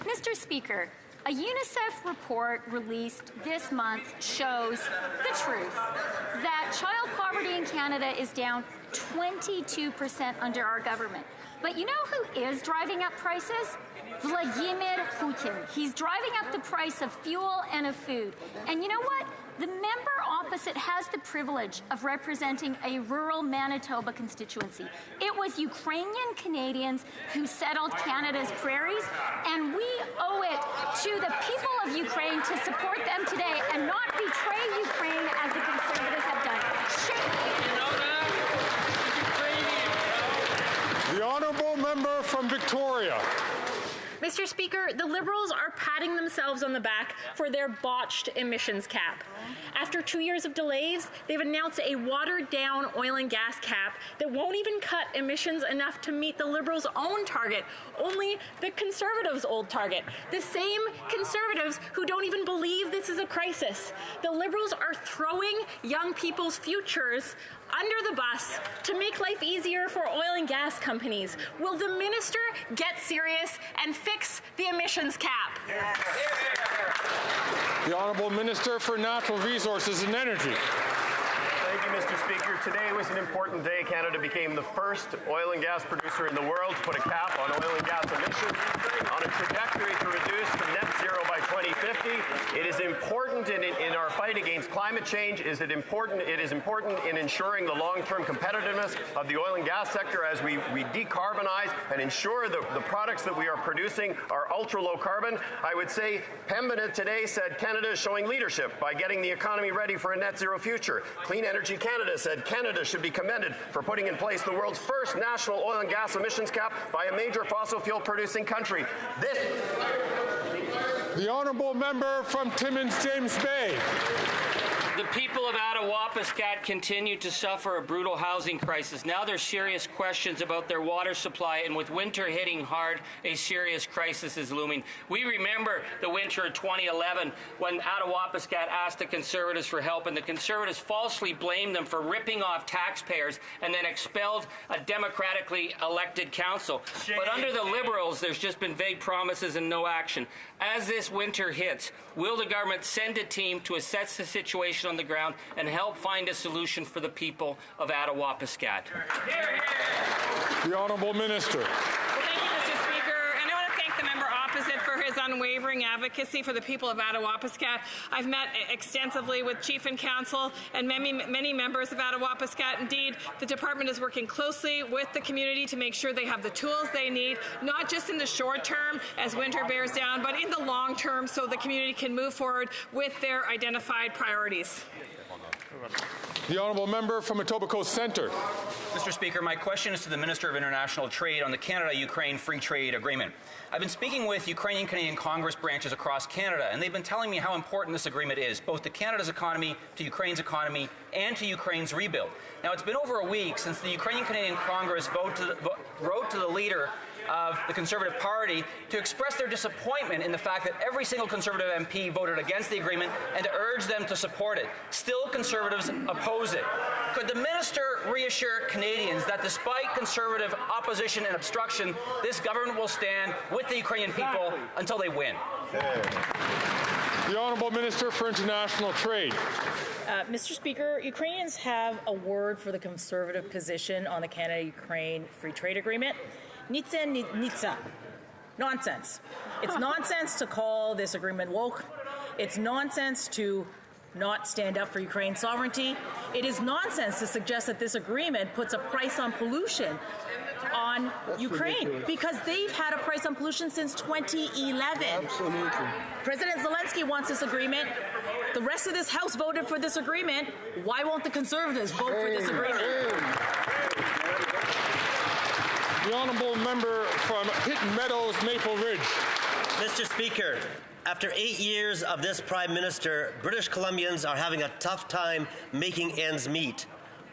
Mr. Speaker, a UNICEF report released this month shows the truth that child poverty in Canada is down 22% under our government. But you know who is driving up prices? Vladimir Putin. He's driving up the price of fuel and of food. And you know what? The member opposite has the privilege of representing a rural Manitoba constituency. It was Ukrainian Canadians who settled Canada's prairies, and we owe it to the people of Ukraine to support them today and not betray Ukraine as the Conservatives have done. The Honourable Member from Victoria. Mr. Speaker, the Liberals are patting themselves on the back for their botched emissions cap. After 2 years of delays, they've announced a watered-down oil and gas cap that won't even cut emissions enough to meet the Liberals' own target, only the Conservatives' old target. The same Conservatives who don't even believe this is a crisis. The Liberals are throwing young people's futures under the bus to make life easier for oil and gas companies. Will the minister get serious and fix the emissions cap? Yes. The Honourable Minister for Natural Resources and Energy. Thank you, Mr. Speaker. Today was an important day. Canada became the first oil and gas producer in the world to put a cap on oil and gas emissions on a trajectory to reduce to net zero by 2050. It is important in our fight against climate change. It is important in ensuring the long-term competitiveness of the oil and gas sector as we decarbonize and ensure that the products that we are producing are ultra-low carbon. I would say Pembina today said Canada is showing leadership by getting the economy ready for a net zero future. Clean Energy Canada said Canada should be commended for putting in place the world's first national oil and gas emissions cap by a major fossil fuel producing country. The honourable member from Timmins James Bay. The people of Attawapiskat continue to suffer a brutal housing crisis. Now there's serious questions about their water supply, and with winter hitting hard, a serious crisis is looming. We remember the winter of 2011 when Attawapiskat asked the Conservatives for help, and the Conservatives falsely blamed them for ripping off taxpayers and then expelled a democratically elected council. But under the Liberals, there's just been vague promises and no action. As this winter hits, will the government send a team to assess the situation on the ground and help find a solution for the people of Attawapiskat? The Honourable Minister. Thank you, Mr. Speaker. And I want to thank the member opposite for his unwavering advocacy for the people of Attawapiskat. I've met extensively with Chief and Council and many members of Attawapiskat. Indeed, the department is working closely with the community to make sure they have the tools they need, not just in the short term as winter bears down, but in the long term so the community can move forward with their identified priorities. The honourable member from Etobicoke Centre. Mr. Speaker, my question is to the Minister of International Trade on the Canada-Ukraine Free Trade Agreement. I've been speaking with Ukrainian Canadian Congress branches across Canada, and they've been telling me how important this agreement is, both to Canada's economy, to Ukraine's economy, and to Ukraine's rebuild. Now, it's been over a week since the Ukrainian Canadian Congress wrote to the leader of the Conservative Party to express their disappointment in the fact that every single Conservative MP voted against the agreement and to urge them to support it. Still, Conservatives oppose it. Could the minister reassure Canadians that despite Conservative opposition and obstruction, this government will stand with the Ukrainian people until they win? The Honourable Minister for International Trade. Mr. Speaker, Ukrainians have a word for the Conservative position on the Canada-Ukraine Free Trade Agreement. Nitsa. Nonsense. It's nonsense to call this agreement woke. It's nonsense to not stand up for Ukraine's sovereignty. It is nonsense to suggest that this agreement puts a price on pollution on Ukraine, because they've had a price on pollution since 2011. Absolutely. President Zelensky wants this agreement. The rest of this House voted for this agreement. Why won't the Conservatives vote for this agreement? The honourable member from Hitton Meadows, Maple Ridge. Mr. Speaker, after 8 years of this Prime Minister, British Columbians are having a tough time making ends meet.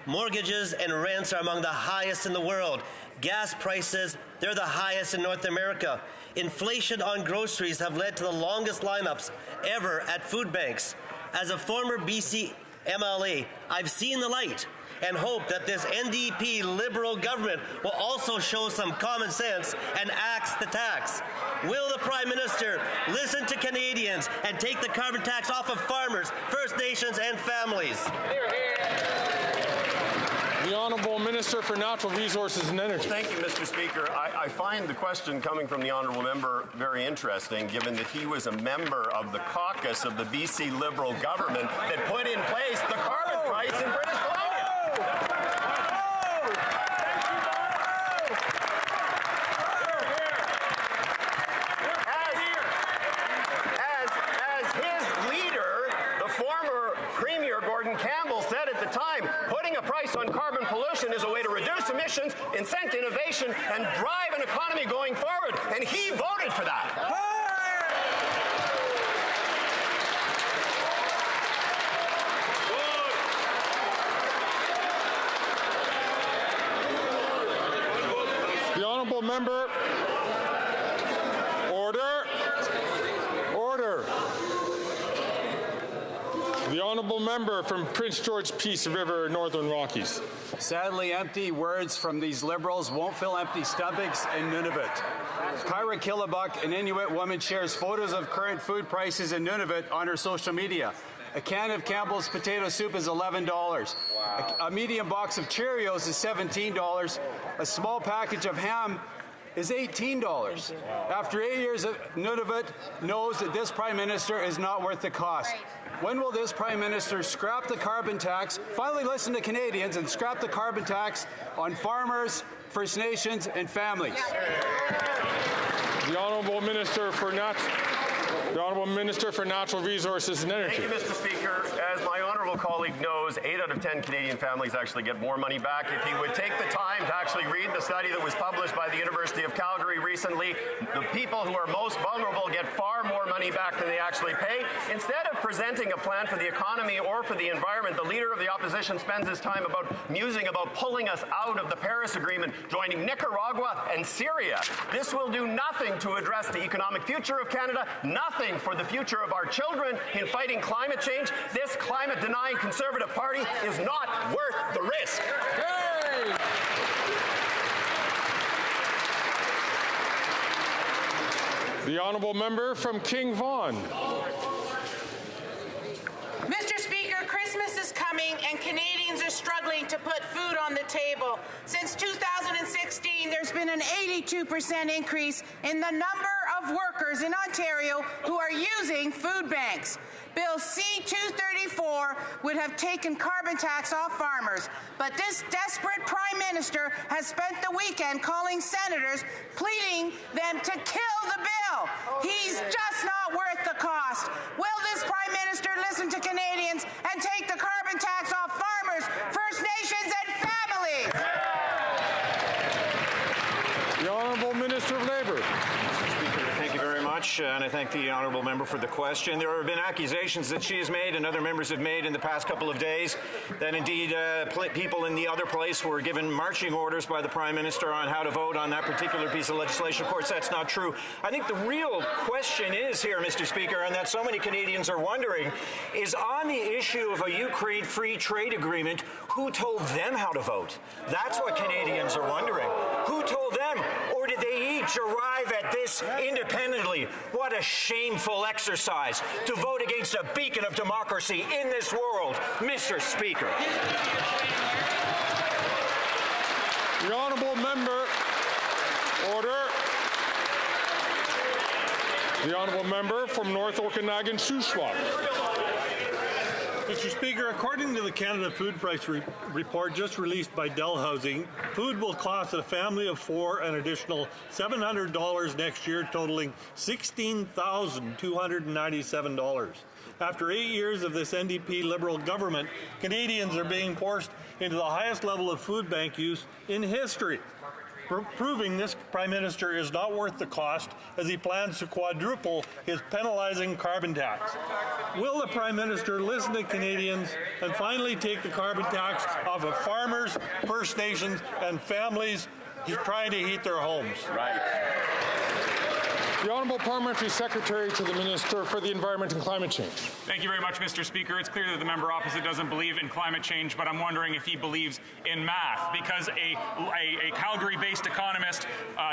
Mortgages and rents are among the highest in the world. Gas prices, they're the highest in North America. Inflation on groceries have led to the longest lineups ever at food banks. As a former BC MLA, I've seen the light and hope that this NDP Liberal government will also show some common sense and axe the tax. Will the Prime Minister listen to Canadians and take the carbon tax off of farmers, First Nations, and families? The Honourable Minister for Natural Resources and Energy. Thank you, Mr. Speaker. I find the question coming from the Honourable Member very interesting, given that he was a member of the caucus of the BC Liberal government that put in place the carbon price in British Columbia. As his leader, the former Premier Gordon Campbell, said at the time, putting a price on carbon pollution is a way to reduce emissions, incent innovation, and drive an economy going forward. And he voted for that. The honourable member. Order. Order. The honourable member from Prince George Peace River, Northern Rockies. Sadly, empty words from these Liberals won't fill empty stomachs in Nunavut. Kyra Killabuk, an Inuit woman, shares photos of current food prices in Nunavut on her social media. A can of Campbell's potato soup is $11. A medium box of Cheerios is $17. A small package of ham is $18. After 8 years, Nunavut knows that this Prime Minister is not worth the cost. When will this Prime Minister scrap the carbon tax, finally listen to Canadians, and scrap the carbon tax on farmers, First Nations, and families? The Honourable Minister for Natural Resources and Energy. Thank you, Mr. Speaker. As my honourable colleague knows, 8 out of 10 Canadian families actually get more money back. If he would take the time to actually read the study that was published by the University of Calgary recently, the people who are most vulnerable get far more money back than they actually pay. Instead of presenting a plan for the economy or for the environment, the Leader of the Opposition spends his time musing about pulling us out of the Paris Agreement, joining Nicaragua and Syria. This will do nothing to address the economic future of Canada, nothing for the future of our children in fighting climate change. This climate-denying Conservative Party is not worth the risk. Hey! The Honourable Member from King Vaughan. Mr. Speaker, Christmas is coming and Canadians are struggling to put food on the table. Since 2016, there's been an 82% increase in the number of workers in Ontario who are using food banks. Bill C-234 would have taken carbon tax off farmers, but this desperate Prime Minister has spent the weekend calling senators, pleading them to kill the bill. He's just not worth the cost. Will this Prime Minister listen to Canadians and take the carbon tax off farmers, First Nations, and families? The Honourable Minister of Labour. Thank you very much, and I thank the honourable member for the question. There have been accusations that she has made and other members have made in the past couple of days that indeed people in the other place were given marching orders by the Prime Minister on how to vote on that particular piece of legislation. Of course, that's not true. I think the real question is here, Mr. Speaker, and that so many Canadians are wondering, is on the issue of a Ukraine free trade agreement, who told them how to vote? That's what Canadians are wondering. Who told them? Or did they each arrive at this independently? What a shameful exercise to vote against a beacon of democracy in this world, Mr. Speaker. The Honourable Member. Order. The Honourable Member from North Okanagan, Shuswap. Mr. Speaker, according to the Canada Food Price Report just released by Dalhousie, food will cost a family of 4 an additional $700 next year, totaling $16,297. After 8 years of this NDP Liberal government, Canadians are being forced into the highest level of food bank use in history, proving this Prime Minister is not worth the cost as he plans to quadruple his penalizing carbon tax. Will the Prime Minister listen to Canadians and finally take the carbon tax off of farmers, First Nations, and families trying to heat their homes? Right. The Honourable Parliamentary Secretary to the Minister for the Environment and Climate Change. Thank you very much, Mr. Speaker. It's clear that the member opposite doesn't believe in climate change, but I'm wondering if he believes in math, because a Calgary-based economist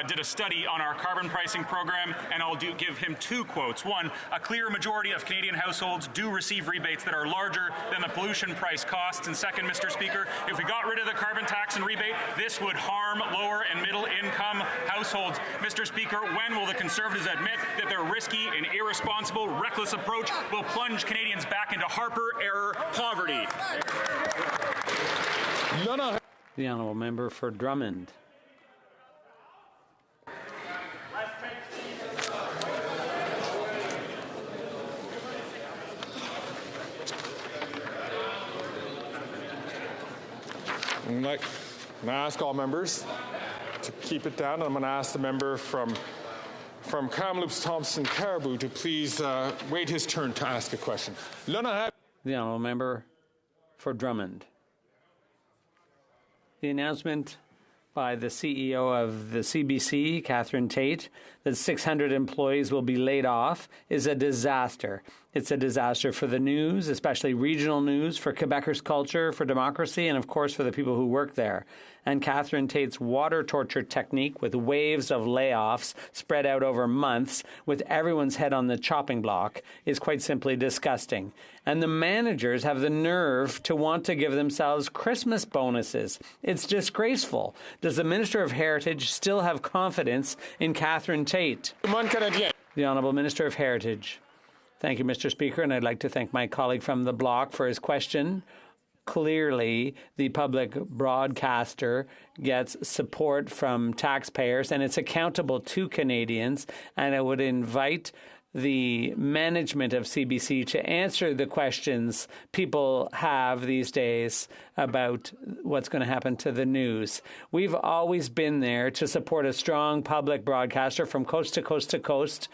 did a study on our carbon pricing program, and I'll give him 2 quotes. One, a clear majority of Canadian households do receive rebates that are larger than the pollution price costs. And second, Mr. Speaker, if we got rid of the carbon tax and rebate, this would harm lower and middle income households. Mr. Speaker, when will the Conservatives admit that their risky and irresponsible, reckless approach will plunge Canadians back into Harper-era poverty? The honourable member for Drummond. I'm going to ask all members to keep it down. I'm going to ask the member from Kamloops, Thompson, Caribou to please wait his turn to ask a question. The honourable member for Drummond. The announcement by the CEO of the CBC, Catherine Tate, that 600 employees will be laid off is a disaster. It's a disaster for the news, especially regional news, for Quebecers' culture, for democracy, and of course for the people who work there. And Catherine Tate's water torture technique with waves of layoffs spread out over months with everyone's head on the chopping block is quite simply disgusting. And the managers have the nerve to want to give themselves Christmas bonuses. It's disgraceful. Does the Minister of Heritage still have confidence in Catherine Tate? The Honourable Minister of Heritage. Thank you, Mr. Speaker, and I'd like to thank my colleague from the bloc for his question. Clearly, the public broadcaster gets support from taxpayers, and it's accountable to Canadians, and I would invite the management of CBC to answer the questions people have these days about what's going to happen to the news. We've always been there to support a strong public broadcaster from coast to coast to coast,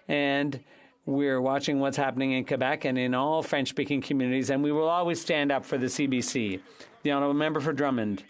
and we're watching what's happening in Quebec and in all French-speaking communities, and we will always stand up for the CBC. The Honourable Member for Drummond.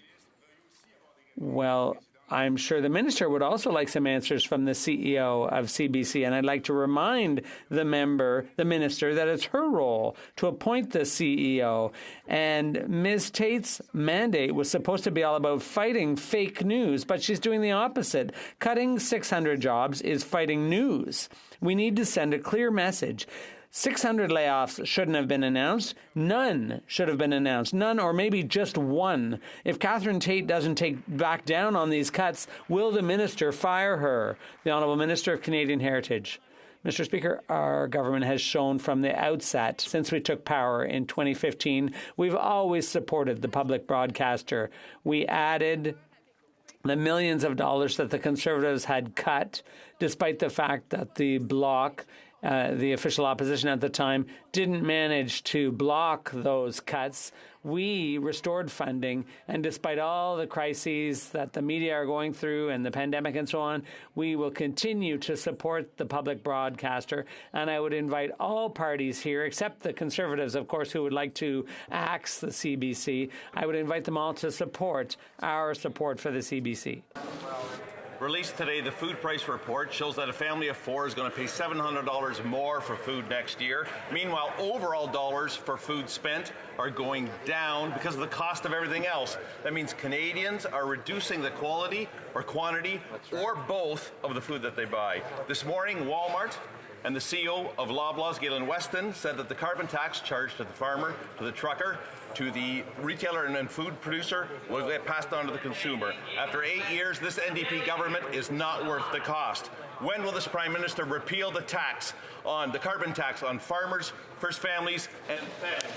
Well, I'm sure the minister would also like some answers from the CEO of CBC, and I'd like to remind the minister, that it's her role to appoint the CEO. And Ms. Tate's mandate was supposed to be all about fighting fake news, but she's doing the opposite. Cutting 600 jobs is fighting news. We need to send a clear message. 600 layoffs shouldn't have been announced. None should have been announced. None, or maybe just one. If Catherine Tate doesn't take back down on these cuts, will the minister fire her? The Honourable Minister of Canadian Heritage. Mr. Speaker, our government has shown from the outset, since we took power in 2015, we've always supported the public broadcaster. We added the millions of dollars that the Conservatives had cut, despite the fact that the bloc, the official opposition at the time, didn't manage to block those cuts. We restored funding, and despite all the crises that the media are going through and the pandemic and so on, we will continue to support the public broadcaster. And I would invite all parties here, except the Conservatives, of course, who would like to axe the CBC, I would invite them all to support our support for the CBC. Released today, the food price report shows that a family of four is going to pay $700 more for food next year. Meanwhile, overall dollars for food spent are going down because of the cost of everything else. That means Canadians are reducing the quality or quantity or both of the food that they buy. This morning, Walmart and the CEO of Loblaws, Galen Weston, said that the carbon tax charged to the farmer, to the trucker, to the retailer and food producer will get passed on to the consumer. After 8 years, this NDP government is not worth the cost. When will this Prime Minister repeal the tax on the carbon tax on farmers, first families, and families?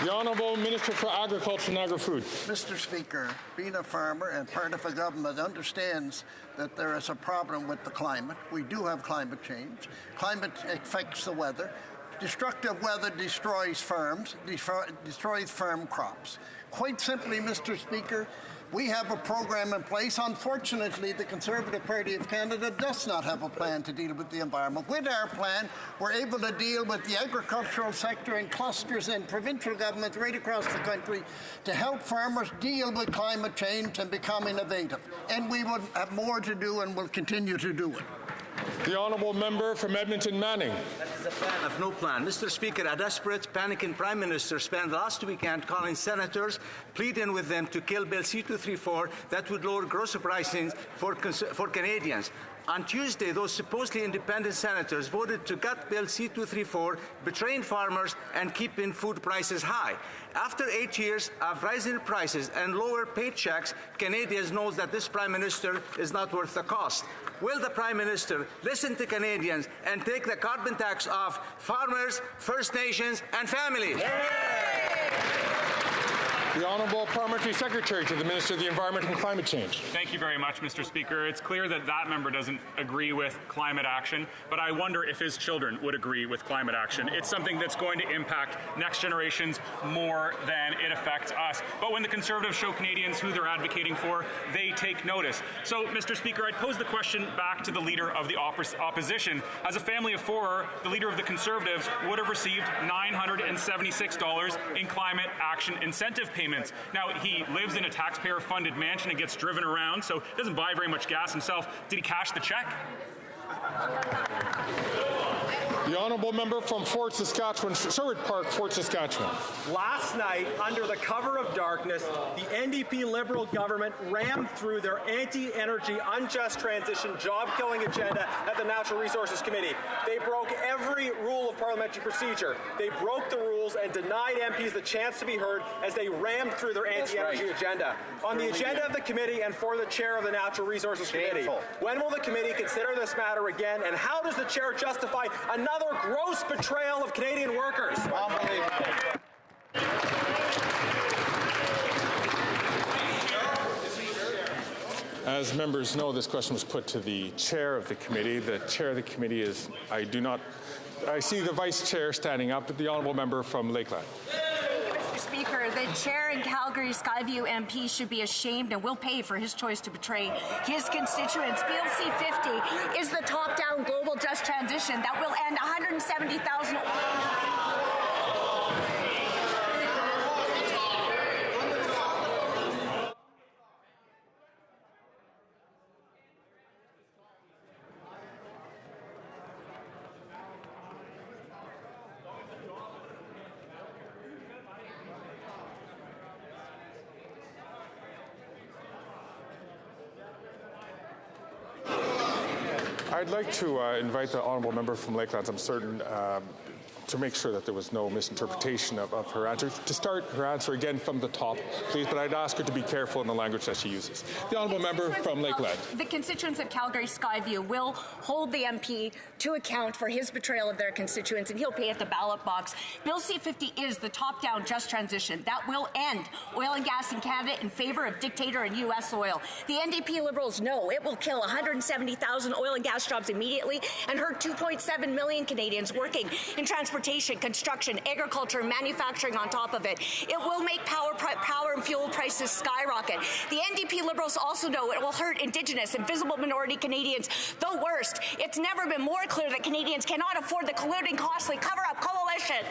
The Honourable Minister for Agriculture and Agri-Food. Mr. Speaker, being a farmer and part of a government understands that there is a problem with the climate. We do have climate change. Climate affects the weather. Destructive weather destroys farms, destroys farm crops. Quite simply, Mr. Speaker, we have a program in place. Unfortunately, the Conservative Party of Canada does not have a plan to deal with the environment. With our plan, we're able to deal with the agricultural sector and clusters and provincial governments right across the country to help farmers deal with climate change and become innovative. And we will have more to do and will continue to do it. The Honourable Member from Edmonton Manning. That is a plan of no plan. Mr. Speaker, a desperate, panicking Prime Minister spent last weekend calling senators, pleading with them to kill Bill C-234 that would lower grocery pricing for Canadians. On Tuesday, those supposedly independent senators voted to gut Bill C-234, betraying farmers and keeping food prices high. After 8 years of rising prices and lower paychecks, Canadians know that this Prime Minister is not worth the cost. Will the Prime Minister listen to Canadians and take the carbon tax off farmers, First Nations, and families? The Honourable Parliamentary Secretary to the Minister of the Environment and Climate Change. Thank you very much, Mr. Speaker. It's clear that that member doesn't agree with climate action, but I wonder if his children would agree with climate action. It's something that's going to impact next generations more than it affects us. But when the Conservatives show Canadians who they're advocating for, they take notice. So, Mr. Speaker, I'd pose the question back to the Leader of the Opposition. As a family of four, the Leader of the Conservatives would have received $976 in climate action incentive payments. Now, he lives in a taxpayer-funded mansion and gets driven around, so he doesn't buy very much gas himself. Did he cash the check? The honourable member from Fort Saskatchewan, Sherwood Park, Fort Saskatchewan. Last night, under the cover of darkness, the NDP Liberal government rammed through their anti-energy, unjust transition, job-killing agenda at the Natural Resources Committee. They broke every rule of parliamentary procedure. They broke the rules and denied MPs the chance to be heard as they rammed through their anti-energy agenda. On the agenda of the committee and for the chair of the Natural Resources Committee, when will the committee consider this matter again, and how does the chair justify another gross betrayal of Canadian workers? Unbelievable. As members know, this question was put to the chair of the committee. The chair of the committee is, I see the vice chair standing up, the honourable member from Lakeland. Mr. Speaker, the chair in Calgary Skyview MP should be ashamed and will pay for his choice to betray his constituents. Bill C-50 is the top-down global just transition that will end 170,000. I'd like to invite the honourable member from Lakelands, I'm certain, to make sure that there was no misinterpretation of her answer. To start her answer again from the top, please, but I'd ask her to be careful in the language that she uses. The honourable member from Lakeland. The constituents of Calgary Skyview will hold the MP to account for his betrayal of their constituents, and he'll pay at the ballot box. Bill C-50 is the top-down just transition that will end oil and gas in Canada in favour of dictator and U.S. oil. The NDP Liberals know it will kill 170,000 oil and gas jobs immediately and hurt 2.7 million Canadians working in transportation, construction, agriculture, and manufacturing on top of it. It will make power and fuel prices skyrocket. The NDP Liberals also know it will hurt Indigenous and visible minority Canadians the worst. It's never been more clear that Canadians cannot afford the colluding, costly cover-up coalition.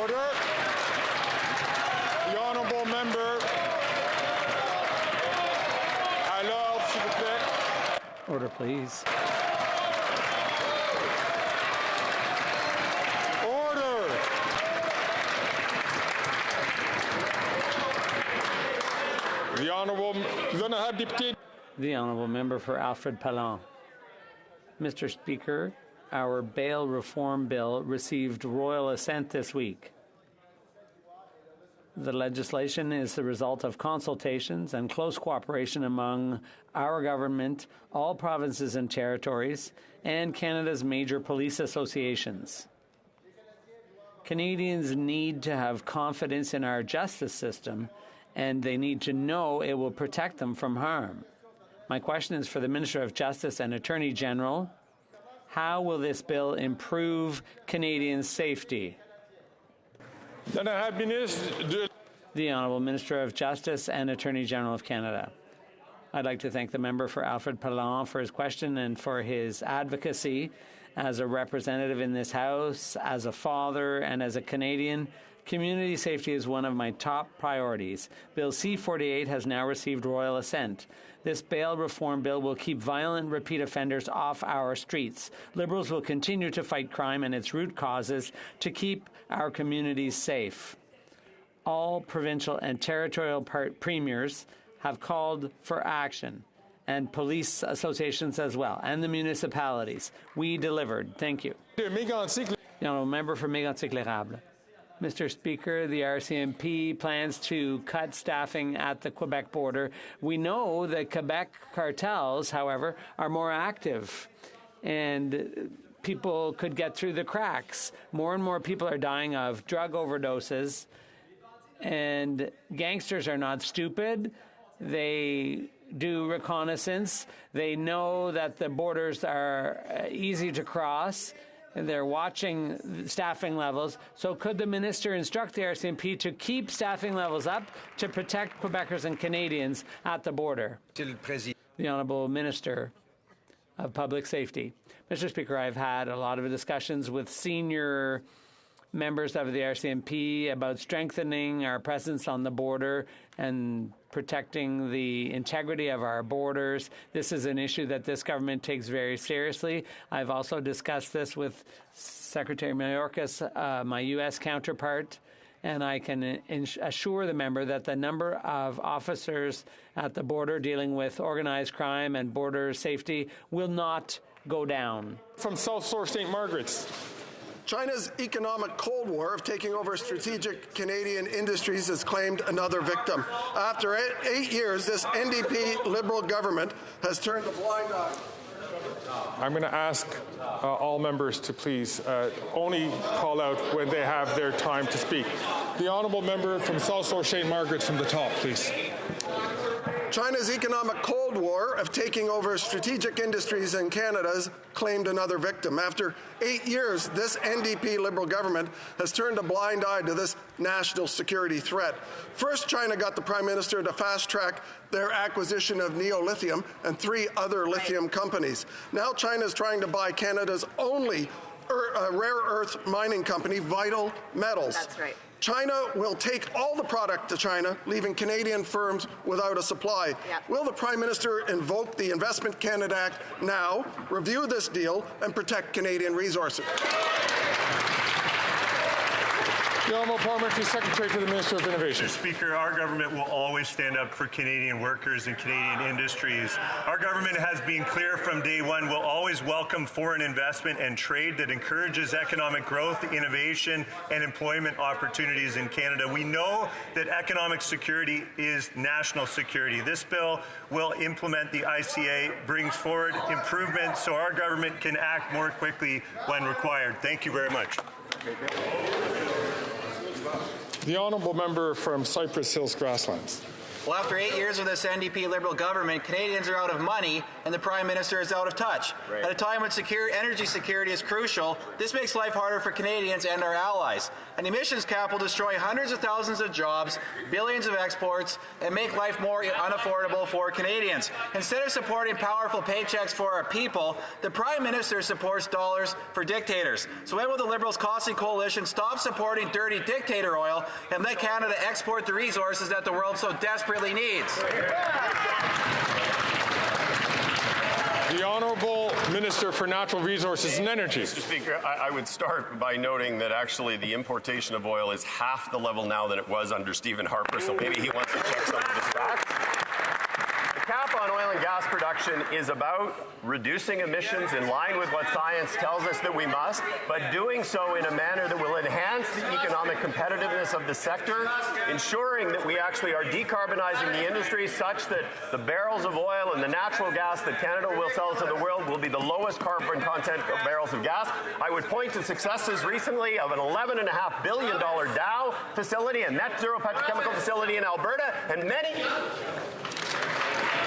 Order. The honourable member. Alors, s'il vous plaît. Order, please. Order. The honourable député. The honourable member for Alfred Pallon. Mr. Speaker, our bail reform bill received royal assent this week. The legislation is the result of consultations and close cooperation among our government, all provinces and territories, and Canada's major police associations. Canadians need to have confidence in our justice system, and they need to know it will protect them from harm. My question is for the Minister of Justice and Attorney General. How will this bill improve Canadian safety? The Honourable Minister of Justice and Attorney General of Canada. I'd like to thank the member for Alfred Pallon for his question and for his advocacy. As a representative in this House, as a father, and as a Canadian, community safety is one of my top priorities. Bill C-48 has now received royal assent. This bail reform bill will keep violent repeat offenders off our streets. Liberals will continue to fight crime and its root causes to keep our communities safe. All provincial and territorial premiers have called for action, and police associations as well, and the municipalities. We delivered. Thank you. The honourable member for Mégantic-l'Érable. Mr. Speaker, the RCMP plans to cut staffing at the Quebec border. We know that Quebec cartels, however, are more active, and people could get through the cracks. More and more people are dying of drug overdoses, and gangsters are not stupid. They do reconnaissance. They know that the borders are easy to cross. And they're watching staffing levels. So could the minister instruct the RCMP to keep staffing levels up to protect Quebecers and Canadians at the border? The Honourable Minister of Public Safety. Mr. Speaker, I've had a lot of discussions with senior members of the RCMP about strengthening our presence on the border and protecting the integrity of our borders. This is an issue that this government takes very seriously. I've also discussed this with Secretary Mayorkas, my U.S. counterpart, and I can assure the member that the number of officers at the border dealing with organized crime and border safety will not go down. From South Shore St. Margaret's. China's economic Cold War of taking over strategic Canadian industries has claimed another victim. After 8 years, this NDP Liberal government has turned a blind eye. I'm going to ask all members to please only call out when they have their time to speak. The honourable member from South Shore St. Margaret's from the top, please. China's economic Cold War of taking over strategic industries in Canada has claimed another victim. After 8 years, this NDP Liberal government has turned a blind eye to this national security threat. First, China got the Prime Minister to fast-track their acquisition of Neo-Lithium and 3 other lithium companies. Now China is trying to buy Canada's only rare earth mining company, Vital Metals. That's right. China will take all the product to China, leaving Canadian firms without a supply. Yep. Will the Prime Minister invoke the Investment Canada Act now, review this deal, and protect Canadian resources? The Honourable Parliamentary Secretary to the Minister of Innovation. Mr. Speaker, our government will always stand up for Canadian workers and Canadian industries. Our government has been clear from day one we'll always welcome foreign investment and trade that encourages economic growth, innovation, and employment opportunities in Canada. We know that economic security is national security. This bill will implement the ICA, brings forward improvements so our government can act more quickly when required. Thank you very much. The honourable member from Cypress Hills Grasslands. Well, after 8 years of this NDP Liberal government, Canadians are out of money and the Prime Minister is out of touch. Right. At a time when energy security is crucial, this makes life harder for Canadians and our allies. An emissions cap will destroy hundreds of thousands of jobs, billions of exports, and make life more unaffordable for Canadians. Instead of supporting powerful paychecks for our people, the Prime Minister supports dollars for dictators. So when will the Liberals' costly coalition stop supporting dirty dictator oil and let Canada export the resources that the world so desperately needs? The Honourable Minister for Natural Resources and Energy. Mr. Speaker, I would start by noting that actually the importation of oil is half the level now than it was under Stephen Harper, so maybe he wants to check some of his facts. The cap on oil and gas production is about reducing emissions in line with what science tells us that we must, but doing so in a manner that will enhance the economic competitiveness of the sector, ensuring that we actually are decarbonizing the industry such that the barrels of oil and the natural gas that Canada will sell to the world will be the lowest carbon content of barrels of gas. I would point to successes recently of an $11.5 billion Dow facility, a net zero petrochemical facility in Alberta, and many.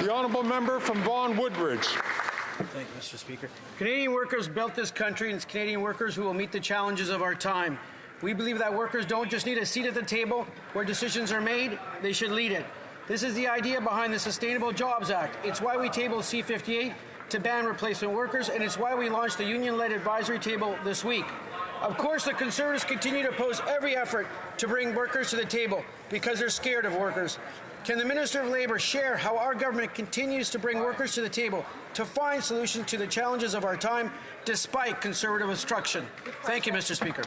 The honourable member from Vaughan Woodbridge. Thank you, Mr. Speaker. Canadian workers built this country, and it's Canadian workers who will meet the challenges of our time. We believe that workers don't just need a seat at the table where decisions are made, they should lead it. This is the idea behind the Sustainable Jobs Act. It's why we tabled C-58 to ban replacement workers, and it's why we launched the union-led advisory table this week. Of course, the Conservatives continue to oppose every effort to bring workers to the table because they're scared of workers. Can the Minister of Labour share how our government continues to bring workers to the table to find solutions to the challenges of our time despite Conservative obstruction? Thank you, Mr. Speaker.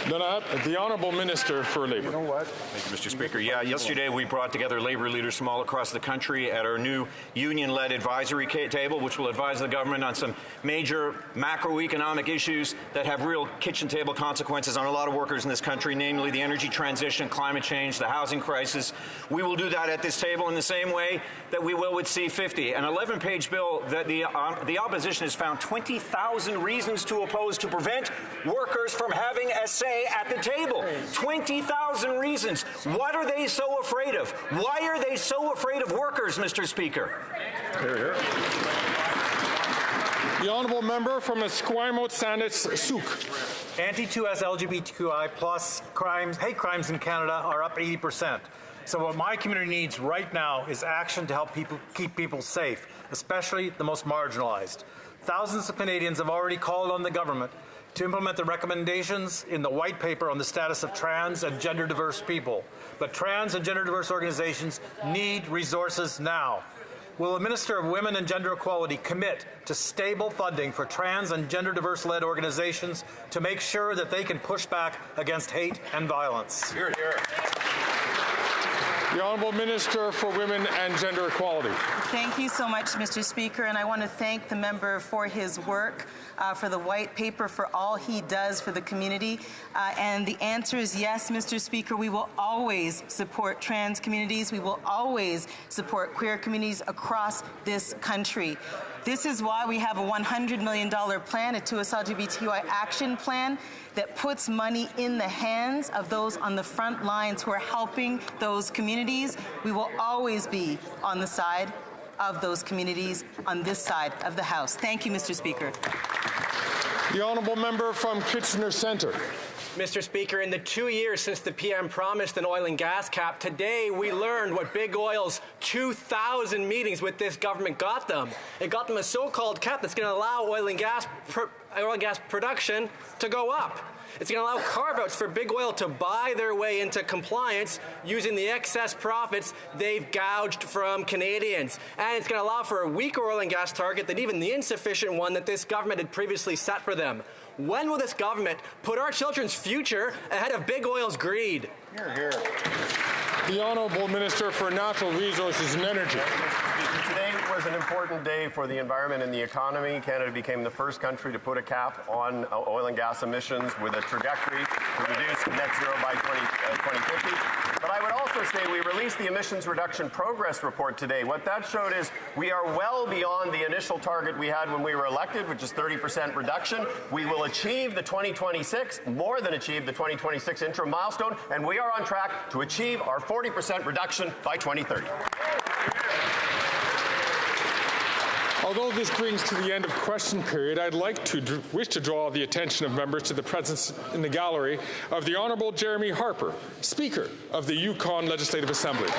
The Honourable Minister for Labour. You know what? Thank you, Mr. Speaker. Yeah, yesterday we brought together Labour leaders from all across the country at our new union-led advisory table, which will advise the government on some major macroeconomic issues that have real kitchen table consequences on a lot of workers in this country, namely the energy transition, climate change, the housing crisis. We will do that at this table in the same way that we will with C-50, an 11-page bill that the opposition has found 20,000 reasons to oppose to prevent workers from having a say at the table. 20,000 reasons. What are they so afraid of? Why are they so afraid of workers, Mr. Speaker? Here, here. The honourable member from Esquimalt Sandwich Souk. Anti-2S LGBTQI plus crimes, hate crimes in Canada are up 80%. So what my community needs right now is action to help keep people safe, especially the most marginalized. Thousands of Canadians have already called on the government to implement the recommendations in the white paper on the status of trans and gender diverse people. But trans and gender diverse organizations need resources now. Will the Minister of Women and Gender Equality commit to stable funding for trans and gender diverse-led organizations to make sure that they can push back against hate and violence? Hear, hear. The Honourable Minister for Women and Gender Equality. Thank you so much, Mr. Speaker, and I want to thank the member for his work, for the white paper, for all he does for the community. And the answer is yes, Mr. Speaker. We will always support trans communities. We will always support queer communities across this country. This is why we have a $100 million plan, a 2S LGBTQI action plan, that puts money in the hands of those on the front lines who are helping those communities. We will always be on the side of those communities on this side of the House. Thank you, Mr. Speaker. The honourable member from Kitchener Centre. Mr. Speaker, in the 2 years since the PM promised an oil and gas cap, today we learned what Big Oil's 2,000 meetings with this government got them. It got them a so-called cap that's going to allow oil and gas production to go up. It's going to allow carve-outs for Big Oil to buy their way into compliance using the excess profits they've gouged from Canadians. And it's going to allow for a weaker oil and gas target than even the insufficient one that this government had previously set for them. When will this government put our children's future ahead of Big Oil's greed? Hear, hear. The Honourable Minister for Natural Resources and Energy. Today was an important day for the environment and the economy. Canada became the first country to put a cap on oil and gas emissions with a trajectory to reduce net zero by 2050. But I would also say we released the Emissions Reduction Progress Report today. What that showed is we are well beyond the initial target we had when we were elected, which is 30% reduction. We will achieve the 2026, more than achieve the 2026 interim milestone, and we are on track to achieve our 40% reduction by 2030. Although this brings to the end of question period, I'd wish to draw the attention of members to the presence in the gallery of the Honourable Jeremy Harper, Speaker of the Yukon Legislative Assembly.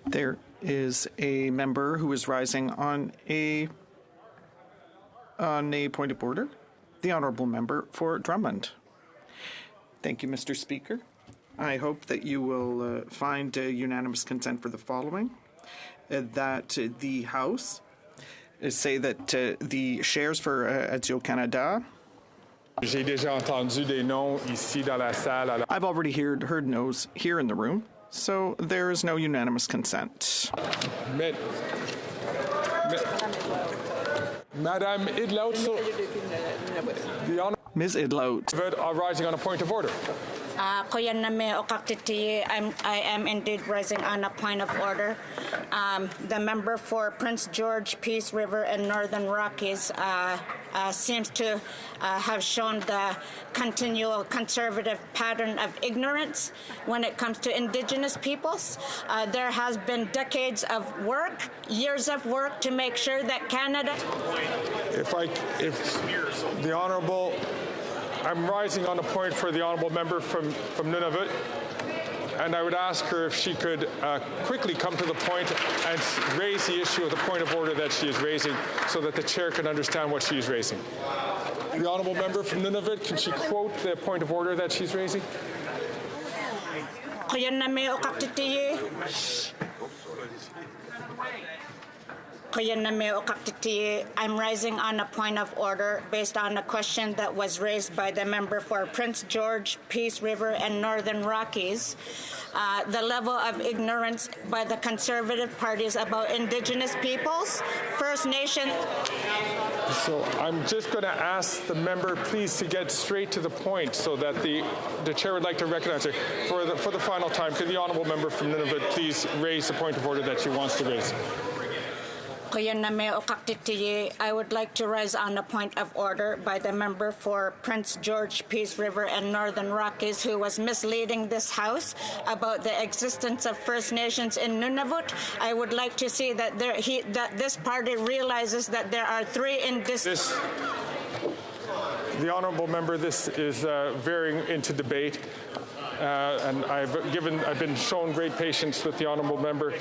There is a member who is rising on a point of order. The honourable member for Drummond. Thank you, Mr. Speaker. I hope that you will find unanimous consent for the following. That the House say that the shares for Adio Canada. J'ai déjà entendu des noms ici dans la salle. I've already heard no's here in the room, so there is no unanimous consent. Madame Idlout, Ms. Idlout. Rising on a point of order. I am indeed rising on a point of order. The member for Prince George, Peace River, and Northern Rockies seems to have shown the continual conservative pattern of ignorance when it comes to Indigenous peoples. There has been decades of work, years of work to make sure that Canada... If the Honourable... I'm rising on a point for the Honourable Member from Nunavut, and I would ask her if she could quickly come to the point and raise the issue of the point of order that she is raising so that the Chair can understand what she is raising. The Honourable Member from Nunavut, can she quote the point of order that she's raising? I'm rising on a point of order based on a question that was raised by the member for Prince George, Peace River, and Northern Rockies. The level of ignorance by the Conservative parties about Indigenous peoples, First Nation. So I'm just going to ask the member, please, to get straight to the point so that the Chair would like to recognize her. For the final time, could the Honourable Member from Nunavut please raise the point of order that she wants to raise? I would like to rise on a point of order by the member for Prince George, Peace River, and Northern Rockies who was misleading this House about the existence of First Nations in Nunavut. I would like to see that this party realizes that there are three indigenous... The honourable member, this is veering into debate. And I've been shown great patience with the honourable member.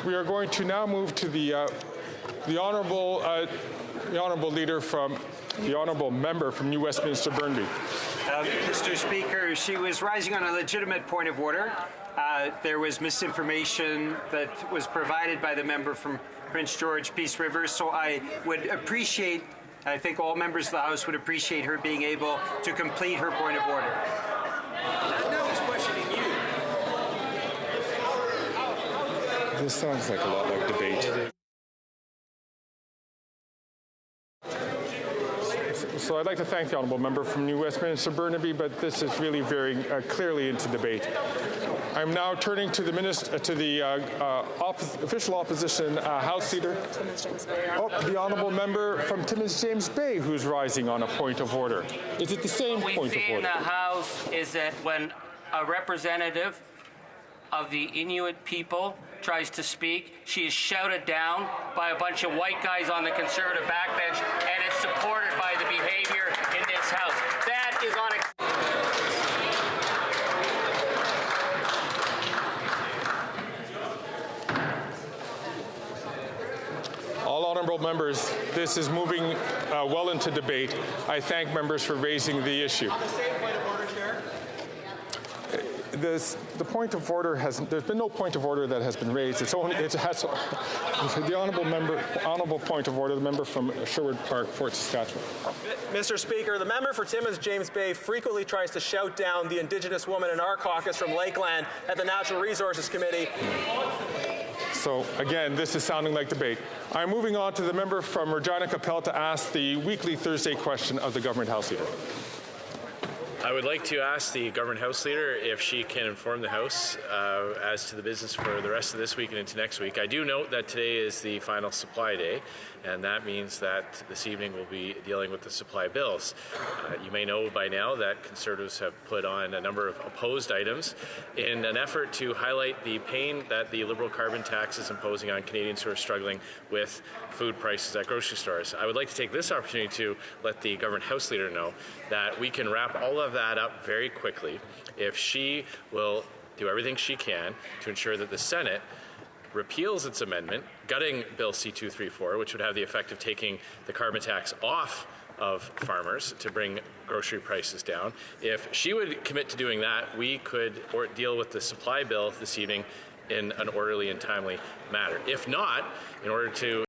We are going to now move to the honourable member from New Westminster Burnaby. Mr. Speaker, she was rising on a legitimate point of order. There was misinformation that was provided by the member from Prince George, Peace River, so I would appreciate, I think all members of the House would appreciate her being able to complete her point of order. Now he's questioning you. This sounds like a lot like debate. So I'd like to thank the honourable member from New Westminster Burnaby, but this is really very clearly into debate. I'm now turning to the official opposition House Leader. Oh, the honourable member from Timmins James Bay, who's rising on a point of order. Is it the same point of order? What we see in the House is that when a representative of the Inuit people tries to speak, she is shouted down by a bunch of white guys on the Conservative backbench, and it's supported by the behavior in this House. That is unacceptable. All honourable members, this is moving well into debate. I thank members for raising the issue. The point of order there's been no point of order that has been raised. The honourable point of order, the member from Sherwood Park, Fort Saskatchewan. Mr. Speaker, the member for Timmins James Bay frequently tries to shout down the Indigenous woman in our caucus from Lakeland at the Natural Resources Committee. So again, this is sounding like debate. I'm moving on to the member from Regina Capel to ask the weekly Thursday question of the Government House Leader. I would like to ask the Government House Leader if she can inform the House as to the business for the rest of this week and into next week. I do note that today is the final supply day, and that means that this evening we'll be dealing with the supply bills. You may know by now that Conservatives have put on a number of opposed items in an effort to highlight the pain that the Liberal carbon tax is imposing on Canadians who are struggling with food prices at grocery stores. I would like to take this opportunity to let the Government House Leader know that we can wrap all of that up very quickly if she will do everything she can to ensure that the Senate repeals its amendment, gutting Bill C-234, which would have the effect of taking the carbon tax off of farmers to bring grocery prices down. If she would commit to doing that, we could deal with the supply bill this evening in an orderly and timely manner. If not, in order to